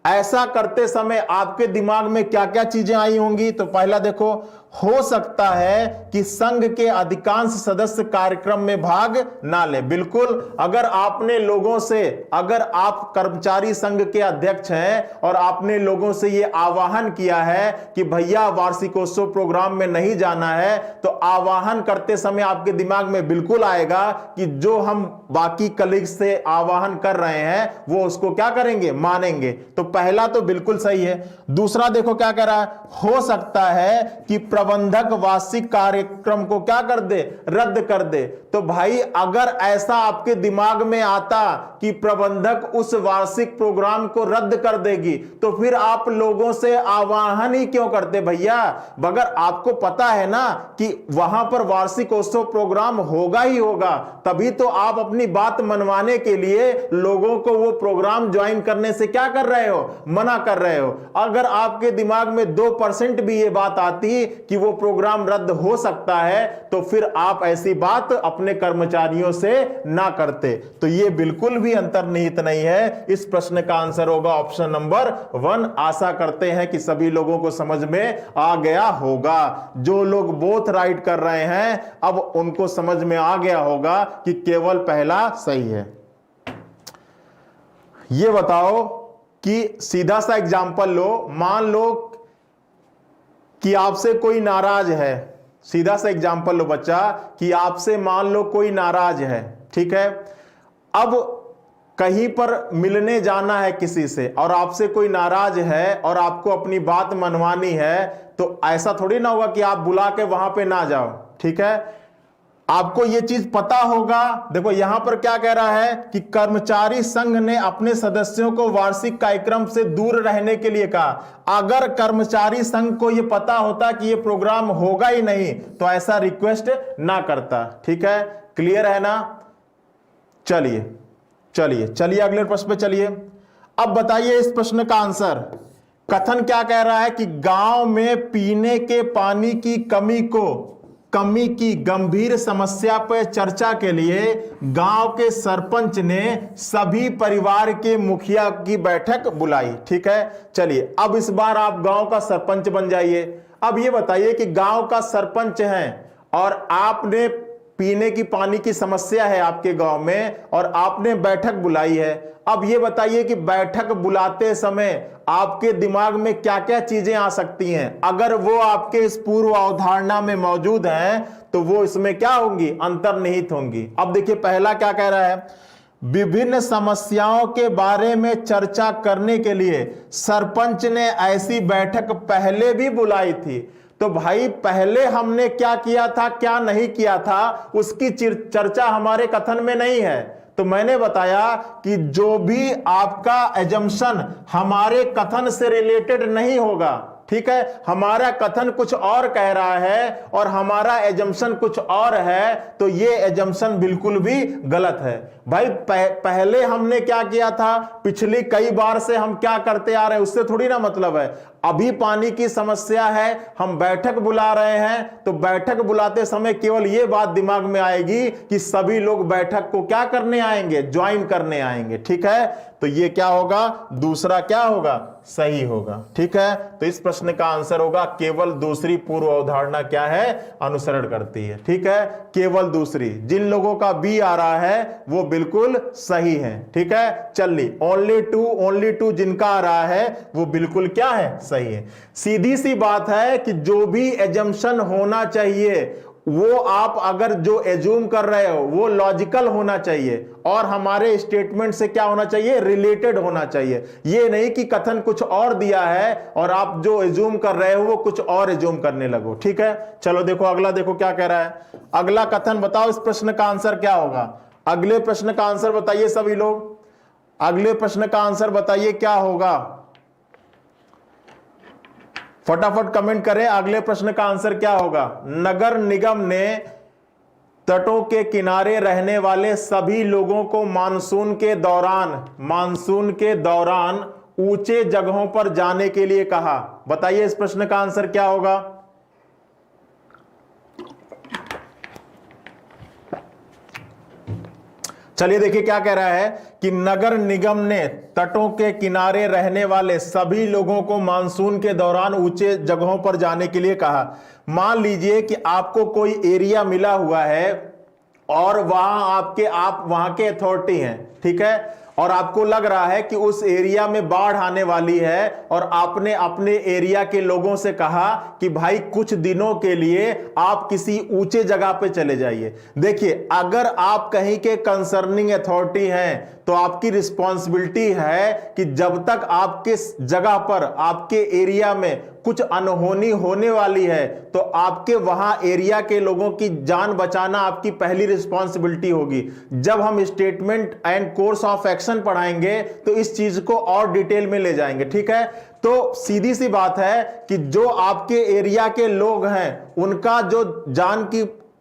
A: ऐसा करते समय आपके दिमाग में क्या क्या चीजें आई होंगी। तो पहला देखो, हो सकता है कि संघ के अधिकांश सदस्य कार्यक्रम में भाग ना ले। बिल्कुल, अगर आपने लोगों से, अगर आप कर्मचारी संघ के अध्यक्ष हैं और आपने लोगों से यह आह्वान किया है कि भैया वार्षिकोत्सव प्रोग्राम में नहीं जाना है, तो आह्वान करते समय आपके दिमाग में बिल्कुल आएगा कि जो हम बाकी कलीग्स से आह्वान कर रहे हैं वो उसको क्या करेंगे, मानेंगे। तो पहला तो बिल्कुल सही है। दूसरा देखो क्या कह रहा है, हो सकता है कि प्रबंधक वार्षिक कार्यक्रम को क्या कर दे, रद्द कर दे। तो भाई अगर ऐसा आपके दिमाग में आता कि प्रबंधक उस वार्षिक प्रोग्राम को रद्द कर देगी तो फिर आप लोगों से आह्वान ही क्यों करते भैया? मगर आपको पता है ना कि वहां पर वार्षिक उत्सव प्रोग्राम होगा ही होगा, तभी तो आप अपनी बात मनवाने के लिए लोगों को वो प्रोग्राम ज्वाइन करने से क्या कर रहे हो, मना कर रहे हो। अगर आपके दिमाग में 2% भी ये बात आती कि वो प्रोग्राम रद्द हो सकता है तो फिर आप ऐसी बात अपने कर्मचारियों से ना करते। तो ये बिल्कुल भी अंतर्निहित नहीं है। इस प्रश्न का आंसर होगा ऑप्शन नंबर 1। आशा करते हैं कि सभी लोगों को समझ में आ गया होगा। जो लोग बोथ राइट कर रहे हैं अब उनको समझ में आ गया होगा कि केवल पहला सही है। ये बताओ कि सीधा सा एग्जांपल लो, मान लो कि आपसे कोई नाराज है। सीधा सा एग्जांपल लो बच्चा कि आपसे मान लो कोई नाराज है, ठीक है। अब कहीं पर मिलने जाना है किसी से और आपसे कोई नाराज है और आपको अपनी बात मनवानी है, तो ऐसा थोड़ी ना होगा कि आप बुला के वहां पे ना जाओ, ठीक है। आपको यह चीज पता होगा। देखो यहां पर क्या कह रहा है कि कर्मचारी संघ ने अपने सदस्यों को वार्षिक कार्यक्रम से दूर रहने के लिए कहा। अगर कर्मचारी संघ को यह पता होता कि यह प्रोग्राम होगा ही नहीं तो ऐसा रिक्वेस्ट ना करता, ठीक है। क्लियर है ना? चलिए चलिए चलिए अगले प्रश्न पे चलिए। अब बताइए इस प्रश्न का आंसर। कथन क्या कह रहा है कि गांव में पीने के पानी की कमी की गंभीर समस्या पर चर्चा के लिए गांव के सरपंच ने सभी परिवार के मुखिया की बैठक बुलाई, ठीक है। चलिए अब इस बार आप गांव का सरपंच बन जाइए। अब ये बताइए कि गांव का सरपंच है और आपने पीने की पानी की समस्या है आपके गांव में और आपने बैठक बुलाई है। अब ये बताइए कि बैठक बुलाते समय आपके दिमाग में क्या क्या चीजें आ सकती हैं। अगर वो आपके इस पूर्व अवधारणा में मौजूद हैं तो वो इसमें क्या होंगी, अंतर्निहित होंगी। अब देखिए पहला क्या कह रहा है, विभिन्न समस्याओं के बारे में चर्चा करने के लिए सरपंच ने ऐसी बैठक पहले भी बुलाई थी। तो भाई पहले हमने क्या किया था क्या नहीं किया था उसकी चर्चा हमारे कथन में नहीं है। तो मैंने बताया कि जो भी आपका एजम्पशन हमारे कथन से रिलेटेड नहीं होगा ठीक है, हमारा कथन कुछ और कह रहा है और हमारा एजम्पशन कुछ और है, तो ये एजम्पशन बिल्कुल भी गलत है। भाई पहले हमने क्या किया था, पिछली कई बार से हम क्या करते आ रहे हैं उससे थोड़ी ना मतलब है। अभी पानी की समस्या है, हम बैठक बुला रहे हैं, तो बैठक बुलाते समय केवल ये बात दिमाग में आएगी कि सभी लोग बैठक को क्या करने आएंगे, ज्वाइन करने आएंगे। ठीक है, तो ये क्या होगा, दूसरा क्या होगा, सही होगा। ठीक है, तो इस प्रश्न का आंसर होगा केवल दूसरी पूर्व अवधारणा क्या है, अनुसरण करती है। ठीक है, केवल दूसरी। जिन लोगों का बी आ रहा है वो बिल्कुल सही है। ठीक है, चलिए ओनली टू जिनका आ रहा है वो बिल्कुल क्या है, सही है। सीधी सी बात है कि जो भी एजम्पशन होना चाहिए वो आप अगर जो एज्यूम कर रहे हो वो लॉजिकल होना चाहिए और हमारे स्टेटमेंट से क्या होना चाहिए, रिलेटेड होना चाहिए। ये नहीं कि कथन कुछ और दिया है और आप जो एज्यूम कर रहे हो वो कुछ और एज्यूम करने लगो। ठीक है, चलो देखो अगला, देखो क्या कह रहा है अगला कथन। बताओ इस प्रश्न का आंसर क्या होगा, अगले प्रश्न का आंसर बताइए सभी लोग, अगले प्रश्न का आंसर बताइए क्या होगा, फटाफट कमेंट करें, अगले प्रश्न का आंसर क्या होगा। नगर निगम ने तटों के किनारे रहने वाले सभी लोगों को मानसून के दौरान ऊंचे जगहों पर जाने के लिए कहा। बताइए इस प्रश्न का आंसर क्या होगा। चलिए देखिए क्या कह रहा है कि नगर निगम ने तटों के किनारे रहने वाले सभी लोगों को मानसून के दौरान ऊंचे जगहों पर जाने के लिए कहा। मान लीजिए कि आपको कोई एरिया मिला हुआ है और आप वहां के अथॉरिटी हैं, ठीक है, और आपको लग रहा है कि उस एरिया में बाढ़ आने वाली है और आपने अपने एरिया के लोगों से कहा कि भाई कुछ दिनों के लिए आप किसी ऊंचे जगह पे चले जाइए। देखिए, अगर आप कहीं के कंसर्निंग अथॉरिटी हैं तो आपकी रिस्पॉन्सिबिलिटी है कि जब तक आपके जगह पर, आपके एरिया में कुछ अनहोनी होने वाली है तो आपके वहां एरिया के लोगों की जान बचाना आपकी पहली रिस्पॉन्सिबिलिटी होगी। जब हम statement and course of action पढ़ाएंगे तो इस चीज को और डिटेल में ले जाएंगे। ठीक है, तो सीधी सी बात है कि जो आपके एरिया के लोग हैं उनका जो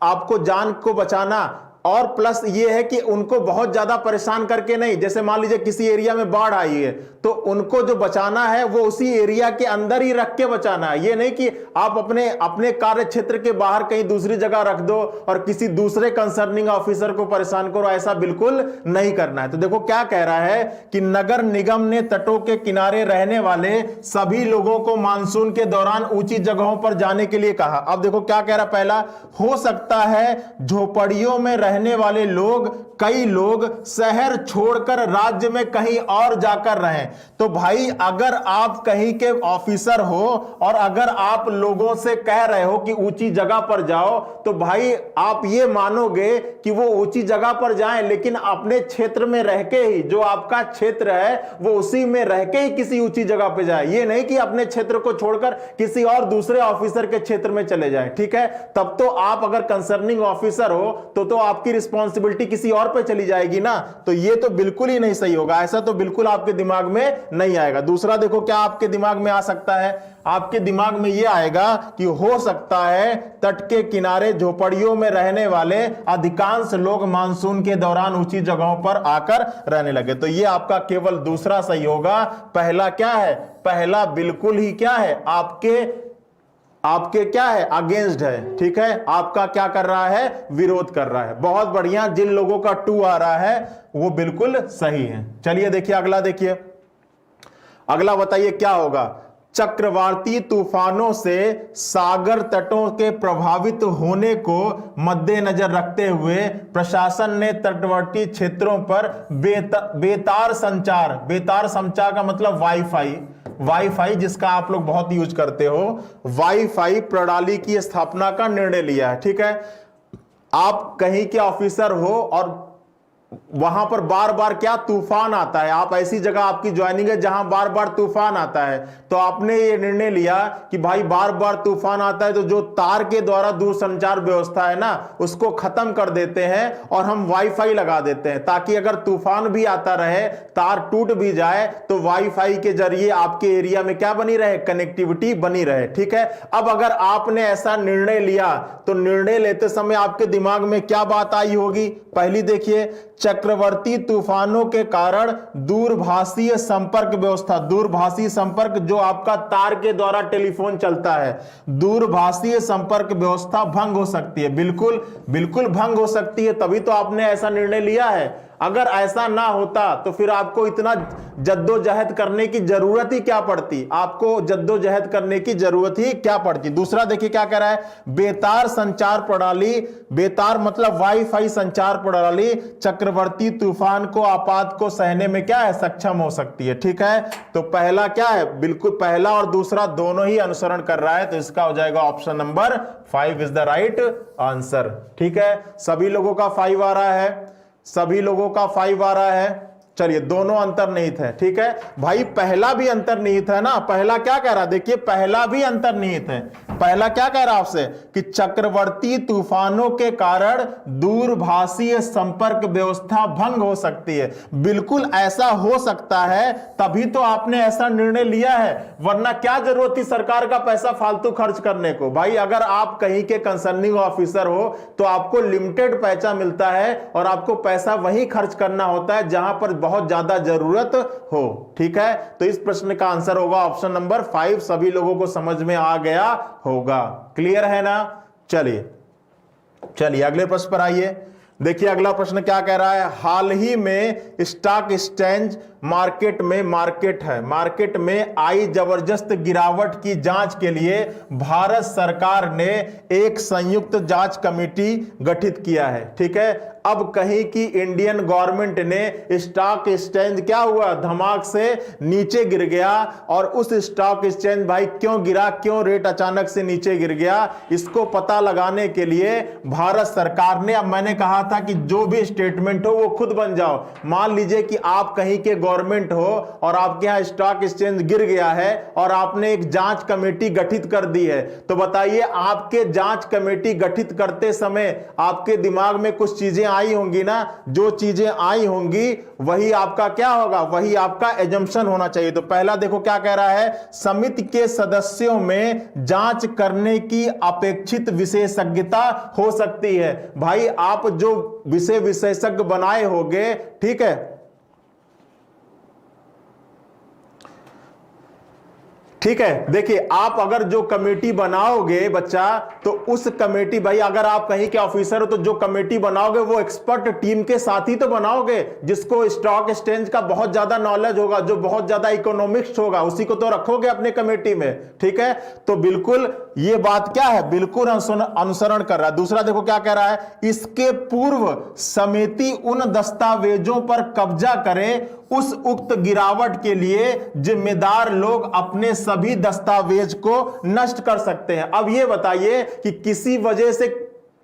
A: आपको जान को बचाना, और प्लस ये है कि उनको बहुत ज्यादा परेशान करके नहीं। जैसे मान लीजिए किसी एरिया में बाढ़ आई है तो उनको जो बचाना है वो उसी एरिया के अंदर ही रख के बचाना है। ये नहीं कि आप अपने कार्य क्षेत्र के बाहर कहीं दूसरी जगह रख दो और किसी दूसरे कंसर्निंग ऑफिसर को परेशान करो, ऐसा बिल्कुल नहीं करना है। तो देखो क्या कह रहा है कि नगर निगम ने तटों के किनारे रहने वाले सभी लोगों को मानसून के दौरान ऊंची जगहों पर जाने के लिए कहा। अब देखो क्या कह रहा, पहला, हो सकता है झोपड़ियों में रहने वाले कई लोग शहर छोड़कर राज्य में कहीं और जाकर रहें। तो भाई अगर आप कहीं के ऑफिसर हो और अगर आप लोगों से कह रहे हो कि ऊंची जगह पर जाओ, तो भाई आप ये मानोगे कि वो ऊंची जगह पर जाएं, लेकिन अपने क्षेत्र में रह के ही, जो आपका क्षेत्र है वो उसी में रह के ही किसी ऊंची जगह पे जाए। ये नहीं कि अपने क्षेत्र को छोड़कर किसी और दूसरे ऑफिसर के क्षेत्र में चले जाएं। ठीक है, तब तो आप अगर कंसर्निंग ऑफिसर हो तो आपकी रिस्पॉन्सिबिलिटी किसी और पे चली जाएगी ना। तो ये तो बिल्कुल ही नहीं सही होगा, ऐसा तो बिल्कुल आपके दिमाग में नहीं आएगा। दूसरा देखो क्या आपके दिमाग में आ सकता है, आपके दिमाग में यह आएगा कि हो सकता है तट के किनारे झोपड़ियों में रहने वाले अधिकांश लोग मानसून के दौरान ऊंची जगहों पर आकर रहने लगे। तो यह आपका केवल दूसरा सही होगा। पहला क्या है, पहला बिल्कुल ही क्या है, आपके क्या है, अगेंस्ट है। ठीक है, आपका क्या कर रहा है, विरोध कर रहा है। बहुत बढ़िया, जिन लोगों का 2 आ रहा है वो बिल्कुल सही है। चलिए देखिए अगला, देखिए अगला बताइए क्या होगा। चक्रवाती तूफानों से सागर तटों के प्रभावित होने को मद्देनजर रखते हुए प्रशासन ने तटवर्ती क्षेत्रों पर बेतार संचार का मतलब वाईफाई जिसका आप लोग बहुत यूज करते हो, वाईफाई प्रणाली की स्थापना का निर्णय लिया है। ठीक है, आप कहीं के ऑफिसर हो और वहां पर बार बार क्या तूफान आता है, आप ऐसी जगह आपकी ज्वाइनिंग है जहां बार बार तूफान आता है, तो आपने ये निर्णय लिया कि भाई बार बार तूफान आता है तो जो तार के द्वारा दूरसंचार व्यवस्था है ना उसको खत्म कर देते हैं और हम वाईफाई लगा देते हैं, ताकि अगर तूफान भी आता रहे, तार टूट भी जाए तो वाईफाई के जरिए आपके एरिया में क्या बनी रहे, कनेक्टिविटी बनी रहे। ठीक है, अब अगर आपने ऐसा निर्णय लिया तो निर्णय लेते समय आपके दिमाग में क्या बात आई होगी? पहली देखिए, चक्रवर्ती तूफानों के कारण दूरभाषीय संपर्क व्यवस्था, दूरभाषी संपर्क जो आपका तार के द्वारा टेलीफोन चलता है, दूरभाषीय संपर्क व्यवस्था भंग हो सकती है। बिल्कुल बिल्कुल भंग हो सकती है, तभी तो आपने ऐसा निर्णय लिया है। अगर ऐसा ना होता तो फिर आपको इतना जद्दोजहद करने की जरूरत ही क्या पड़ती, आपको जद्दोजहद करने की जरूरत ही क्या पड़ती। दूसरा देखिए क्या कह रहा है, बेतार संचार प्रणाली, बेतार मतलब वाईफाई संचार प्रणाली चक्रवर्ती तूफान को, आपात को सहने में क्या है, सक्षम हो सकती है। ठीक है, तो पहला क्या है, बिल्कुल पहला और दूसरा दोनों ही अनुसरण कर रहा है, तो इसका हो जाएगा option number 5 is the right answer. ठीक है, सभी लोगों का 5 आ रहा है, सभी लोगों का 5 आ रहा है। चलिए, दोनों अंतर्निहित है। ठीक है भाई, पहला भी अंतर्निहित है ना, पहला क्या कह रहा है, देखिए पहला भी अंतर्निहित है। पहला क्या कह रहा है आपसे कि चक्रवर्ती तूफानों के कारण दूरभाषीय संपर्क व्यवस्था भंग हो सकती है। बिल्कुल ऐसा हो सकता है, तभी तो आपने ऐसा निर्णय लिया है, वरना क्या जरूरत थी सरकार का पैसा फालतू खर्च करने को। भाई अगर आप कहीं के कंसर्निंग ऑफिसर हो तो आपको लिमिटेड पैसा मिलता है और आपको पैसा वहीं खर्च करना होता है जहां पर बहुत ज्यादा जरूरत हो। ठीक है, तो इस प्रश्न का आंसर होगा ऑप्शन नंबर 5। सभी लोगों को समझ में आ गया होगा, क्लियर है ना। चलिए चलिए अगले प्रश्न पर आइए। देखिए अगला प्रश्न क्या कह रहा है, हाल ही में स्टॉक एक्सचेंज मार्केट में आई जबरदस्त गिरावट की जांच के लिए भारत सरकार ने एक संयुक्त जांच कमेटी गठित किया है। ठीक है, अब कहीं की इंडियन गवर्नमेंट ने स्टॉक एक्सचेंज क्या हुआ, धमाक से नीचे गिर गया, और उस स्टॉक एक्सचेंज भाई क्यों गिरा, क्यों रेट अचानक से नीचे गिर गया, इसको पता लगाने के लिए भारत सरकार ने, अब मैंने कहा था कि जो भी स्टेटमेंट हो वो खुद बन जाओ। मान लीजिए कि आप कहीं के गवर्नमेंट हो और आपके यहां स्टॉक एक्सचेंज गिर गया है और आपने एक जांच कमेटी गठित कर दी है, तो बताइए आपके जांच कमेटी गठित करते समय आपके दिमाग में कुछ चीजें आई होंगी ना, जो चीजें आई होंगी वही आपका क्या होगा, वही आपका एजम्पशन होना चाहिए। तो पहला देखो क्या कह रहा है, समिति के सदस्यों में जांच करने की अपेक्षित विशेषज्ञता हो सकती है। भाई आप जो विषय विशेषज्ञ बनाए होंगे, ठीक है, ठीक है, देखिए आप अगर जो कमेटी बनाओगे बच्चा, तो उस कमेटी, भाई अगर आप कहीं के ऑफिसर हो तो जो कमेटी बनाओगे वो एक्सपर्ट टीम के साथ ही तो बनाओगे, जिसको स्टॉक एक्सचेंज का बहुत ज्यादा नॉलेज होगा, जो बहुत ज्यादा इकोनॉमिक्स होगा, उसी को तो रखोगे अपने कमेटी में। ठीक है, तो बिल्कुल ये बात क्या है, बिल्कुल अनुसरण कर रहा है। दूसरा देखो क्या कह रहा है, इसके पूर्व समिति उन दस्तावेजों पर कब्जा करे उस उक्त गिरावट के लिए जिम्मेदार लोग अपने सभी दस्तावेज को नष्ट कर सकते हैं। अब ये बताइए कि किसी वजह से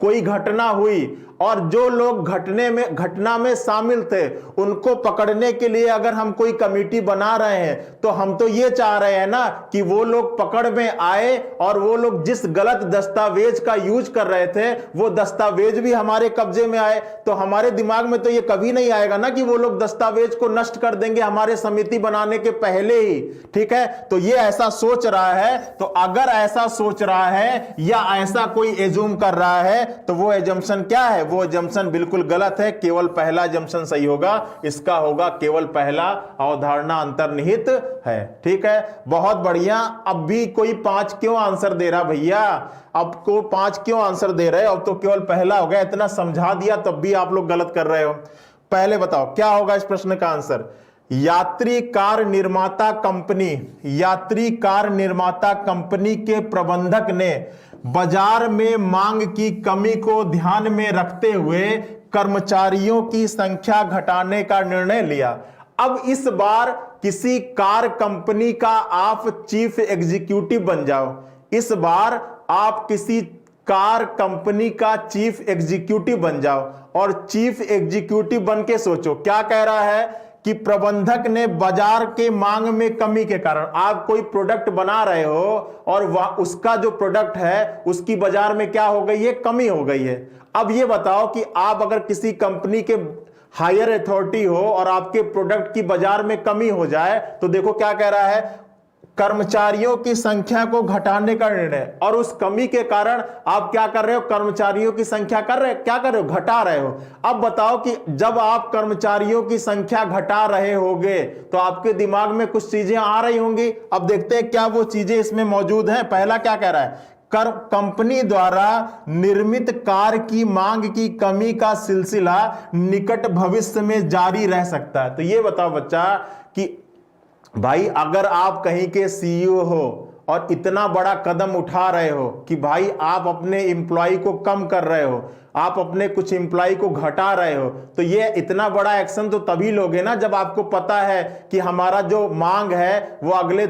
A: कोई घटना हुई और जो लोग घटना में शामिल थे उनको पकड़ने के लिए अगर हम कोई कमेटी बना रहे हैं, तो हम तो ये चाह रहे हैं ना कि वो लोग पकड़ में आए और वो लोग जिस गलत दस्तावेज का यूज कर रहे थे वो दस्तावेज भी हमारे कब्जे में आए। तो हमारे दिमाग में तो ये कभी नहीं आएगा ना कि वो लोग दस्तावेज को नष्ट कर देंगे हमारे समिति बनाने के पहले ही। ठीक है, तो ये ऐसा सोच रहा है, तो अगर ऐसा सोच रहा है या ऐसा कोई एज्यूम कर रहा है तो वो एजम्पशन क्या है, वो एजम्पशन बिल्कुल गलत है। केवल पहला एजम्पशन सही होगा, इसका होगा केवल पहला, अवधारणा अंतर्निहित है। ठीक है, बहुत बढ़िया। अब भी कोई 5 क्यों आंसर दे रहा भैया, अब को 5 क्यों आंसर दे रहे हो, अब तो केवल पहला हो गया। इतना समझा दिया तब भी आप लोग गलत कर रहे हो। पहले बताओ क्या होगा इस प्रश्न का आंसर। यात्री कार निर्माता कंपनी के प्रबंधक ने बाजार में मांग की कमी को ध्यान में रखते हुए कर्मचारियों की संख्या घटाने का निर्णय लिया। अब इस बार किसी कार कंपनी का आप चीफ एग्जीक्यूटिव बन जाओ, इस बार आप किसी कार कंपनी का चीफ एग्जीक्यूटिव बन जाओ। और चीफ एग्जीक्यूटिव बन के सोचो क्या कह रहा है कि प्रबंधक ने बाजार के मांग में कमी के कारण, आप कोई प्रोडक्ट बना रहे हो और उसका जो प्रोडक्ट है उसकी बाजार में क्या हो गई है, कमी हो गई है। अब ये बताओ कि आप अगर किसी कंपनी के हायर अथॉरिटी हो और आपके प्रोडक्ट की बाजार में कमी हो जाए तो देखो क्या कह रहा है, कर्मचारियों की संख्या को घटाने का निर्णय। और उस कमी के कारण आप क्या कर रहे हो, कर्मचारियों की संख्या क्या कर रहे हो, घटा रहे हो। अब बताओ कि जब आप कर्मचारियों की संख्या घटा रहे होगे तो आपके दिमाग में कुछ चीजें आ रही होंगी। अब देखते हैं क्या वो चीजें इसमें मौजूद हैं। पहला क्या कह रहा है, कंपनी द्वारा निर्मित कार की मांग की कमी का सिलसिला निकट भविष्य में जारी रह सकता है। तो ये बताओ बच्चा कि भाई अगर आप कहीं के सीईओ हो और इतना बड़ा कदम उठा रहे हो कि भाई आप अपने एम्प्लॉय को कम कर रहे हो, आप अपने कुछ एम्प्लॉय को घटा रहे हो, तो ये इतना बड़ा एक्शन तो तभी लोगे ना जब आपको पता है कि हमारा जो मांग है वो अगले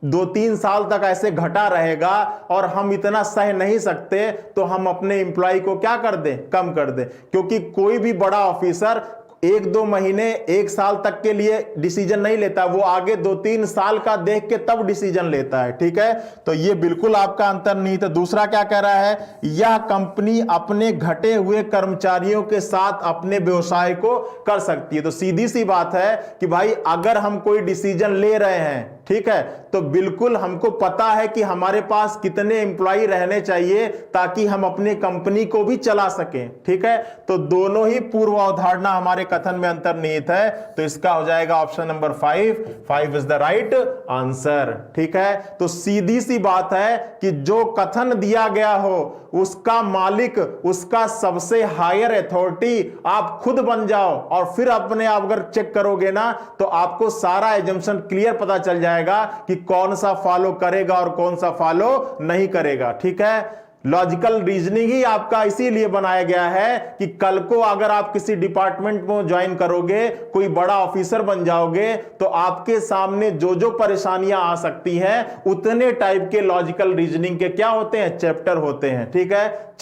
A: 2-3 साल तक ऐसे घटा रहेगा और हम इतना सह नहीं सकते, तो हम अपने एम्प्लॉय को क्या कर दें, कम कर दें। क्योंकि कोई भी बड़ा ऑफिसर 1-2 महीने 1 साल तक के लिए डिसीजन नहीं लेता, वो आगे 2-3 साल का देख के तब डिसीजन लेता है। ठीक है, तो ये बिल्कुल आपका अंतर्निहित है। दूसरा क्या कह रहा है, यह कंपनी अपने घटे हुए कर्मचारियों के साथ अपने व्यवसाय को कर सकती है। तो सीधी सी बात है कि भाई अगर हम कोई डिसीजन ले रहे हैं, ठीक है, तो बिल्कुल हमको पता है कि हमारे पास कितने एम्प्लॉय रहने चाहिए ताकि हम अपने कंपनी को भी चला सकें। ठीक है, तो दोनों ही पूर्व अवधारणा हमारे कथन में अंतर्निहित है। तो इसका हो जाएगा option number 5 is the right answer. ठीक है, तो सीधी सी बात है कि जो कथन दिया गया हो उसका मालिक, उसका सबसे हायर अथॉरिटी आप खुद बन जाओ और फिर अपने आप अगर चेक करोगे ना तो आपको सारा एजम्पशन क्लियर पता चल जाएगा कि कौन सा फॉलो करेगा और कौन सा फॉलो नहीं करेगा। ठीक है, लॉजिकल रीजनिंग ही आपका इसीलिए बनाया गया है कि कल को अगर आप किसी डिपार्टमेंट में ज्वाइन करोगे, कोई बड़ा ऑफिसर बन जाओगे, तो आपके सामने जो जो परेशानियां आ सकती हैं उतने टाइप के लॉजिकल रीजनिंग के क्या होते हैं, चैप्टर होते हैं। ठीक है,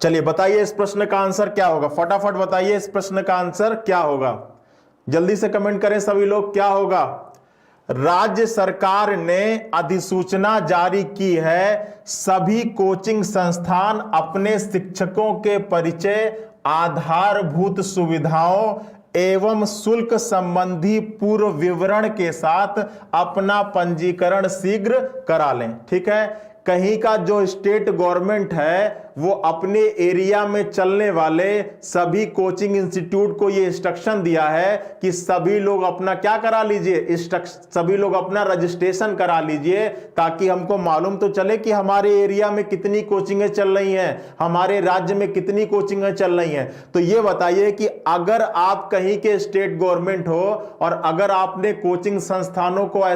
A: चलिए बताइए इस प्रश्न का आंसर क्या होगा, फटाफट बताइए इस प्रश्न का आंसर क्या होगा, जल्दी से कमेंट करें सभी लोग, क्या होगा। राज्य सरकार ने अधिसूचना जारी की है, सभी कोचिंग संस्थान अपने शिक्षकों के परिचय, आधारभूत सुविधाओं एवं शुल्क संबंधी पूर्व विवरण के साथ अपना पंजीकरण शीघ्र करा लें। ठीक है, कहीं का जो स्टेट गवर्नमेंट है वो अपने एरिया में चलने वाले सभी कोचिंग इंस्टीट्यूट को ये इंस्ट्रक्शन दिया है कि सभी लोग अपना क्या करा लीजिए, सभी लोग अपना रजिस्ट्रेशन करा लीजिए, ताकि हमको मालूम तो चले कि हमारे एरिया में कितनी कोचिंगें चल रही हैं, हमारे राज्य में कितनी कोचिंगें चल रही हैं। तो ये बताइए कि अगर आप कहीं के स्टेट गवर्नमेंट हो और अगर आपने कोचिंग संस्थानों को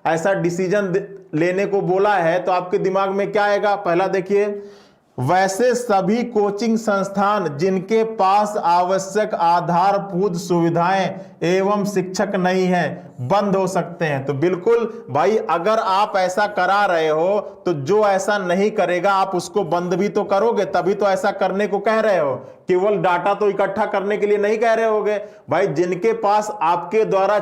A: ऐसा डिसीजन लेने को बोला है तो आपके दिमाग में क्या आएगा। पहला देखिए, वैसे सभी कोचिंग संस्थान जिनके पास आवश्यक आधारभूत सुविधाएं एवं शिक्षक नहीं हैं बंद हो सकते हैं। तो बिल्कुल भाई अगर आप ऐसा करा रहे हो तो जो ऐसा नहीं करेगा आप उसको बंद भी तो करोगे, तभी तो ऐसा करने को कह रहे हो। केवल डाटा तो इकट्ठा करने के लिए नहीं कह रहे होगे भाई, जिनके पास आपके द्वारा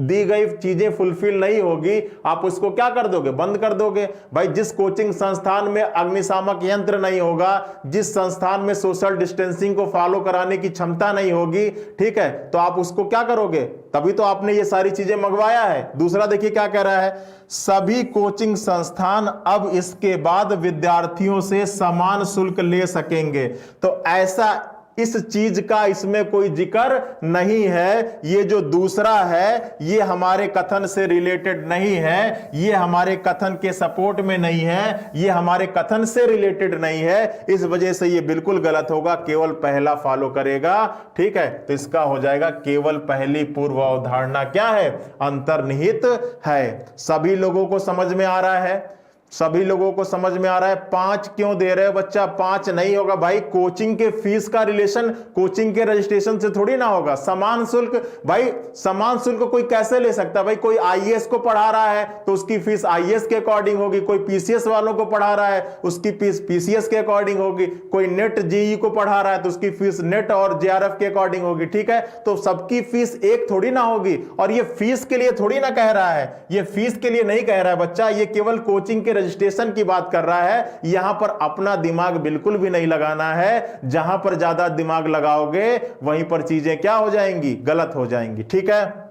A: दी गई चीजें फुलफिल नहीं होगी आप उसको क्या कर दोगे, बंद कर दोगे। भाई जिस कोचिंग संस्थान में अग्निशामक यंत्र नहीं होगा, जिस संस्थान में सोशल डिस्टेंसिंग को फॉलो कराने की क्षमता नहीं होगी, ठीक है, तो आप उसको क्या करोगे, तभी तो आपने ये सारी चीजें मंगवाया है। दूसरा देखिए क्या कह रहा है, सभी कोचिंग संस्थान अब इसके बाद विद्यार्थियों से समान शुल्क ले सकेंगे। तो ऐसा इस चीज का इसमें कोई जिक्र नहीं है। ये जो दूसरा है ये हमारे कथन से रिलेटेड नहीं है, ये हमारे कथन के सपोर्ट में नहीं है, ये हमारे कथन से रिलेटेड नहीं है, इस वजह से ये बिल्कुल गलत होगा, केवल पहला फॉलो करेगा। ठीक है, तो इसका हो जाएगा केवल पहली पूर्व अवधारणा क्या है, अंतर्निहित है। सभी लोगों को समझ में आ रहा है। सभी लोगों को समझ में आ रहा है? 5 क्यों दे रहे हो बच्चा? 5 नहीं होगा भाई। कोचिंग के फीस का रिलेशन कोचिंग के रजिस्ट्रेशन से थोड़ी ना होगा। समान शुल्क, भाई समान शुल्क कोई कैसे ले सकता है भाई? कोई आईएएस को पढ़ा रहा है तो उसकी फीस आईएएस के अकॉर्डिंग होगी, कोई पीसीएस वालों को पढ़ा रहा है उसकी फीस पीसीएस के अकॉर्डिंग होगी, कोई नेट जेईई को पढ़ा रहा है तो उसकी फीस नेट और जेआरएफ के अकॉर्डिंग होगी। ठीक है, तो सबकी फीस एक थोड़ी ना होगी। और ये फीस के लिए थोड़ी ना कह रहा है, ये फीस के लिए नहीं कह रहा है बच्चा, ये केवल कोचिंग के रजिस्ट्रेशन की बात कर रहा है। यहां पर अपना दिमाग बिल्कुल भी नहीं लगाना है। जहां पर ज्यादा दिमाग लगाओगे वहीं पर चीजें क्या हो जाएंगी? गलत हो जाएंगी। ठीक है,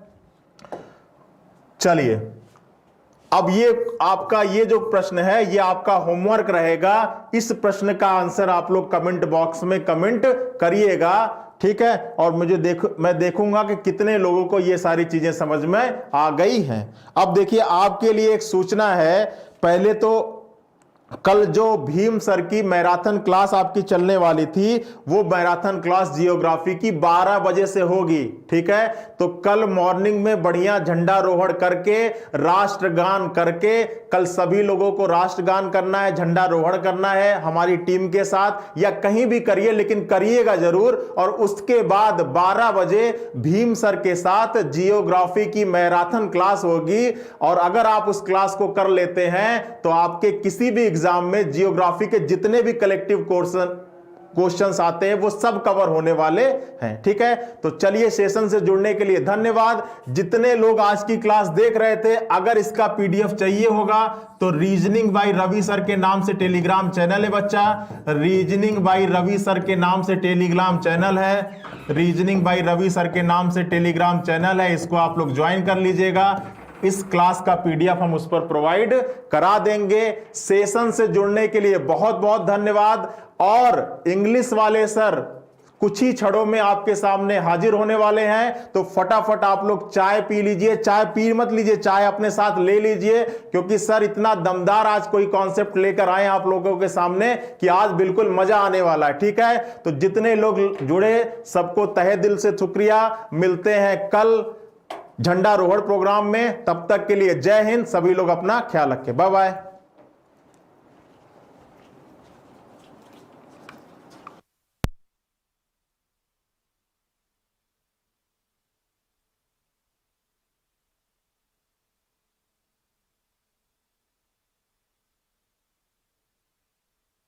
A: चलिए अब ये आपका ये जो प्रश्न है ये आपका होमवर्क रहेगा। इस प्रश्न का आंसर आप लोग कमेंट बॉक्स में कमेंट करिएगा। ठीक है, और मैं देखूंगा कि कितने लोगों को ये सारी चीजें समझ में आ गई हैं। अब देखिए आपके लिए एक सूचना है। पहले तो कल जो भीम सर की मैराथन क्लास आपकी चलने वाली थी, वो मैराथन क्लास जियोग्राफी की 12 बजे से होगी। ठीक है, तो कल मॉर्निंग में बढ़िया झंडारोहण करके, राष्ट्रगान करके, कल सभी लोगों को राष्ट्रगान करना है, झंडारोहण करना है हमारी टीम के साथ, या कहीं भी करिए लेकिन करिएगा जरूर। और उसके बाद 12 बजे भीम सर के साथ जियोग्राफी की मैराथन क्लास होगी। और अगर आप उस क्लास को कर लेते हैं तो आपके किसी भी एग्जाम में जियोग्राफी के जितने भी कलेक्टिव क्वेश्चंस आते हैं वो सब कवर होने वाले हैं। ठीक है, तो चलिए सेशन से जुड़ने के लिए धन्यवाद। जितने लोग आज की क्लास देख रहे थे, अगर इसका पीडीएफ चाहिए होगा तो रीजनिंग बाय रवि सर के नाम से टेलीग्राम चैनल है बच्चा। रीजनिंग बाय रवि सर के नाम से टेलीग्राम चैनल है। रीजनिंग बाय रवि सर के नाम से टेलीग्राम चैनल है, इसको आप लोग ज्वाइन कर लीजिएगा। इस क्लास का पीडीएफ हम उस पर प्रोवाइड करा देंगे। सेशन से जुड़ने के लिए बहुत बहुत धन्यवाद। और इंग्लिश वाले सर कुछ ही क्षणों में आपके सामने हाजिर होने वाले हैं, तो फटाफट आप लोग चाय पी लीजिए। चाय पी मत लीजिए, चाय अपने साथ ले लीजिए, क्योंकि सर इतना दमदार आज कोई कॉन्सेप्ट लेकर आए आप लोगों के सामने कि आज बिल्कुल मजा आने वाला है। ठीक है, तो जितने लोग जुड़े सबको तहे दिल से शुक्रिया। मिलते हैं कल झंडारोहण प्रोग्राम में, तब तक के लिए जय हिंद। सभी लोग अपना ख्याल रखें। Bye bye.